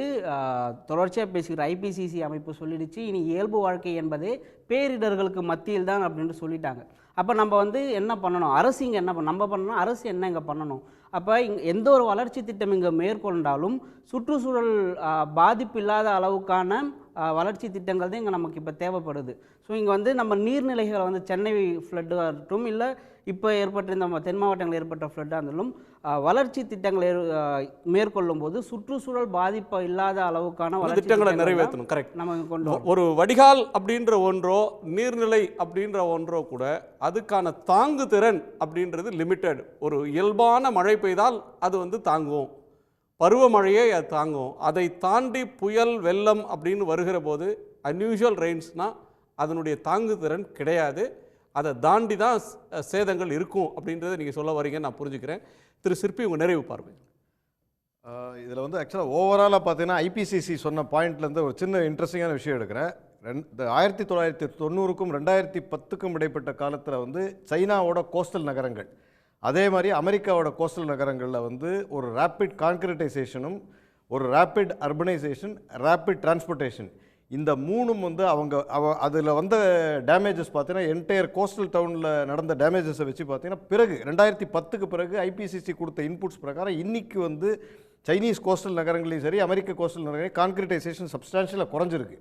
தொடர்ச்சியாக பேசுகிற ஐபிசிசி அமைப்பு சொல்லிடுச்சு, இனி இயல்பு வாழ்க்கை என்பதே பேரிடர்களுக்கு மத்தியில் தான் அப்படின்ட்டு சொல்லிட்டாங்க. அப்போ நம்ம வந்து என்ன பண்ணணும், அரசு இங்கே என்ன நம்ம பண்ணணும், அரசு என்ன இங்கே பண்ணணும். அப்போ எந்த ஒரு வளர்ச்சி திட்டம் இங்கே மேற்கொண்டாலும் சுற்றுச்சூழல் பாதிப்பு இல்லாத அளவுக்கான வளர்ச்சி திட்டங்கள் தான் இங்கே நமக்கு இப்போ தேவைப்படுது. ஸோ இங்கே வந்து நம்ம நீர்நிலைகளை வந்து சென்னை ஃப்ளட்டாக இருக்கட்டும், இல்லை இப்போ ஏற்பட்ட இந்த தென் மாவட்டங்களில் ஏற்பட்ட ஃப்ளட்டாக இருந்தாலும் வளர்ச்சி திட்டங்களை மேற்கொள்ளும் போது சுற்றுச்சூழல் பாதிப்பு இல்லாத அளவுக்கான வளர்ச்சி திட்டங்களை நிறைவேற்றணும். கரெக்ட். நம்ம கொண்டு ஒரு வடிகால் அப்படின்ற ஒன்றோ நீர்நிலை அப்படின்ற ஒன்றோ கூட அதுக்கான தாங்கு திறன் அப்படின்றது லிமிட்டட். ஒரு இயல்பான மழை பெய்தால் அது வந்து தாங்கும், பருவமழையை அது தாங்கும். அதை தாண்டி புயல் வெள்ளம் அப்படின்னு வருகிற போது அன்யூஷுவல் ரெயின்ஸ்னால் அதனுடைய தாங்கு திறன் கிடையாது. அதை தாண்டி தான் சேதங்கள் இருக்கும் அப்படின்றத நீங்கள் சொல்ல வரீங்க, நான் புரிஞ்சுக்கிறேன். திரு சிற்பி, உங்கள் நிறைவு பார்வை. இதில் வந்து ஆக்சுவலாக ஓவராலாக பார்த்தீங்கன்னா ஐபிசிசி சொன்ன பாயிண்ட்லேருந்து ஒரு சின்ன இன்ட்ரெஸ்டிங்கான விஷயம் எடுக்கிறேன். 1990க்கும் 2010க்கும் இடைப்பட்ட காலத்தில் வந்து சைனாவோட கோஸ்டல் நகரங்கள், அதே மாதிரி அமெரிக்காவோட கோஸ்டல் நகரங்களில் வந்து ஒரு ரேப்பிட் கான்கிரீட்டைசேஷனும் ஒரு ரேப்பிட் அர்பனைசேஷன், ரேப்பிட் டிரான்ஸ்போர்ட்டேஷன், இந்த மூணும் வந்து அதில் வந்த டேமேஜஸ் பார்த்தீங்கன்னா என்டையர் கோஸ்டல் டவுனில் நடந்த டேமேஜஸை வச்சு பார்த்தீங்கன்னா பிறகு 2010க்கு பிறகு ஐபிசிசி கொடுத்த இன்புட்ஸ் பிரகாரம் இன்றைக்கி வந்து சைனீஸ் கோஸ்டல் நகரங்களையும் சரி அமெரிக்க கோஸ்டல் நகரங்களையும் கான்கிரீட்டைசேஷன் சப்ஸ்டான்ஷியலாக குறைஞ்சிருக்கு.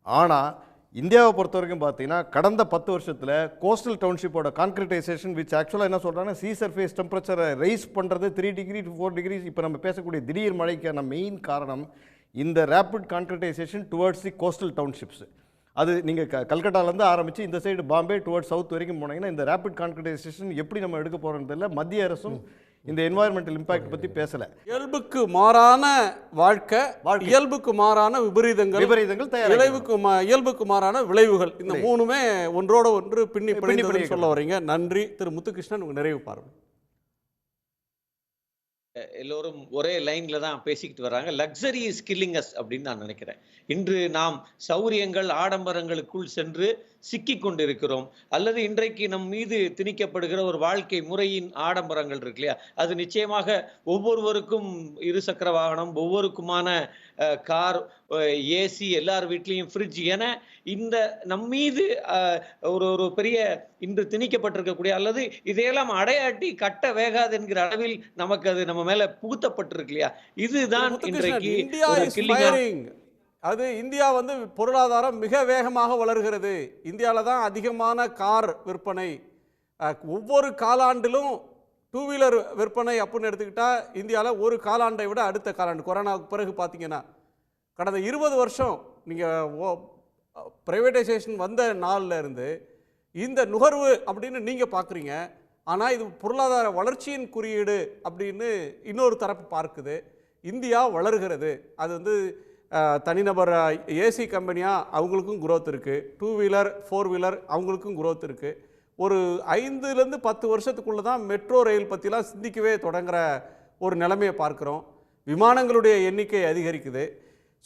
ஆனால் இந்தியாவை பொறுத்த வரைக்கும் பார்த்தீங்கன்னா கடந்த 10 வருஷத்தில் கோஸ்டல் டவுன்ஷிப்போட கான்கிரீட்டைசேஷன் விச் ஆக்சுவலாக என்ன சொல்கிறாங்கன்னா சீ சர்ஃபேஸ் டெம்பரேச்சரை ரைஸ் பண்ணுறது 3 டிகிரி to 4 டிகிரி. இப்போ நம்ம பேசக்கூடிய திடீர் மழைக்கான மெயின் காரணம் இந்த rapid கான்கிரீட்டைசேஷன் towards the coastal townships. அது நீங்கள் கல்கட்டாலேருந்து ஆரம்பித்து இந்த சைடு பாம்பே டுவர்ட்ஸ் சவுத் வரைக்கும் போனீங்கன்னா இந்த ரேப்பிட் கான்கிரீட்டைசேஷன் எப்படி நம்ம எடுக்க போகிறோன்னு தெரியல. மத்திய அரசும் இந்த என்வாயர்மெண்டல் இம்பாக்ட் பற்றி பேசலை. இயல்புக்கு மாறான வாழ்க்கை, இயல்புக்கு மாறான விபரீதங்கள், இயல்புக்கு மாறான விளைவுகள், இந்த மூணுமே ஒன்றோட ஒன்று பின்னி பிணைந்து சொல்ல வரீங்க. நன்றி. திரு முத்துகிருஷ்ணன், உங்கள் நிறைவு பார்வை. எல்லோரும் ஒரே லைன்ல தான் பேசிக்கிட்டு வர்றாங்க. லக்ஸரி இஸ் கில்லிங் அஸ் அப்படின்னு நான் நினைக்கிறேன். இன்று நாம் சௌரியங்கள் ஆடம்பரங்களுக்குள் சென்று சிக்கி கொண்டிருக்கிறோம். அல்லது இன்றைக்கு நம் மீது திணிக்கப்படுகிற ஒரு வாழ்க்கை முறையின் ஆடம்பரங்கள் இருக்கு இல்லையா, அது நிச்சயமாக ஒவ்வொருவருக்கும் இருசக்கர வாகனம், ஒவ்வொருக்குமான கார், ஏசி, எல்லார் வீட்லேயும் ஃப்ரிட்ஜ் என இந்த நம்மீது ஒரு பெரிய இன்று திணிக்கப்பட்டிருக்கக்கூடிய அல்லது இதையெல்லாம் அடையாட்டி கட்ட வேகாது என்கிற அளவில் நமக்கு அது நம்ம மேல புகுத்தப்பட்டிருக்கு இல்லையா. இதுதான் இன்றைக்கு அது இந்தியா வந்து பொருளாதாரம் மிக வேகமாக வளர்கிறது. இந்தியாவில் தான் அதிகமான கார் விற்பனை. ஒவ்வொரு காலாண்டிலும் 2 வீலர் விற்பனை அப்படின்னு எடுத்துக்கிட்டால் இந்தியாவில் ஒரு காலாண்டை விட அடுத்த காலாண்டு, கொரோனாவுக்கு பிறகு பார்த்தீங்கன்னா கடந்த 20 வருஷம் நீங்கள் ப்ரைவேட்டைசேஷன் வந்த நாளில் இருந்து இந்த நுகர்வு அப்படின்னு நீங்கள் பார்க்குறீங்க. ஆனால் இது பொருளாதார வளர்ச்சியின் குறியீடு அப்படின்னு இன்னொரு தரப்பு பார்க்குது. இந்தியா வளர்கிறது. அது வந்து தனிநபர் ஏசி கம்பெனியாக அவங்களுக்கும் குரோத் இருக்குது, 2 வீலர் 4 வீலர் அவங்களுக்கும் குரோத் இருக்குது. ஒரு 5லேருந்து 10 வருஷத்துக்குள்ளே தான் மெட்ரோ ரயில் பற்றிலாம் சிந்திக்கவே தொடங்குற ஒரு நிலைமையை பார்க்குறோம். விமானங்களுடைய எண்ணிக்கை அதிகரிக்குது.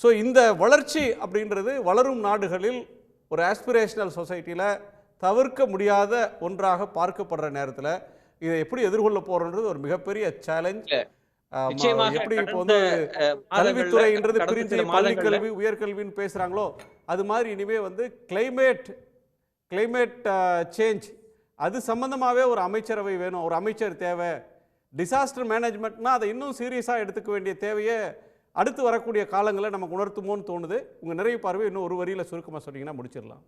ஸோ இந்த வளர்ச்சி அப்படின்றது வளரும் நாடுகளில் ஒரு ஆஸ்பிரேஷனல் சொசைட்டியில் தவிர்க்க முடியாத ஒன்றாக பார்க்கப்படுற நேரத்தில் இதை எப்படி எதிர்கொள்ள போகிறோன்றது ஒரு மிகப்பெரிய சேலஞ்ச். எப்படி இப்போ வந்து கல்வித்துறைன்றது பிரிஞ்சு பள்ளிக்கல்வி உயர்கல்வின்னு பேசுகிறாங்களோ அது மாதிரி இனிமேல் வந்து கிளைமேட் சேஞ்ச் அது சம்மந்தமாகவே ஒரு அமைச்சரவை வேணும், ஒரு அமைச்சர் தேவை. டிசாஸ்டர் மேனேஜ்மெண்ட்னா அதை இன்னும் சீரியஸாக எடுத்துக்க வேண்டிய தேவையை அடுத்து வரக்கூடிய காலங்களை நமக்கு உணர்த்துமோன்னு தோணுது. உங்கள் நிறைய பார்வை இன்னும் ஒரு வரியில் சுருக்கமாக சொன்னீங்கன்னா முடிச்சிடலாம்.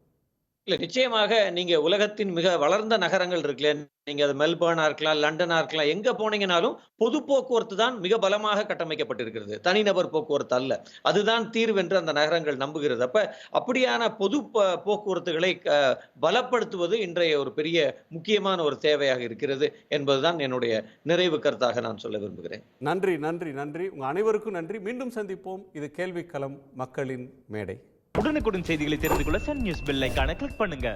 இல்லை, நிச்சயமாக நீங்க உலகத்தின் மிக வளர்ந்த நகரங்கள் இருக்குல்ல, நீங்க அது மெல்பர்னா இருக்கலாம், லண்டனா இருக்கலாம், எங்க போனீங்கன்னாலும் பொது போக்குவரத்து தான் மிக பலமாக கட்டமைக்கப்பட்டிருக்கிறது, தனிநபர் போக்குவரத்து அல்ல. அதுதான் தீர்வு என்று அந்த நகரங்கள் நம்புகிறது. அப்ப அப்படியான பொது போக்குவரத்துகளை பலப்படுத்துவது இன்றைய ஒரு பெரிய முக்கியமான ஒரு தேவையாக இருக்கிறது என்பதுதான் என்னுடைய நிறைவு கருத்தாக நான் சொல்ல விரும்புகிறேன். நன்றி நன்றி நன்றி. உங்க அனைவருக்கும் நன்றி. மீண்டும் சந்திப்போம். இது கேள்விக்களம், மக்களின் மேடை. உடனுக்குடன் செய்திகளை தெரிந்து கொள்ள சன் நியூஸ் பெல் ஐகானை கிளிக் பண்ணுங்க.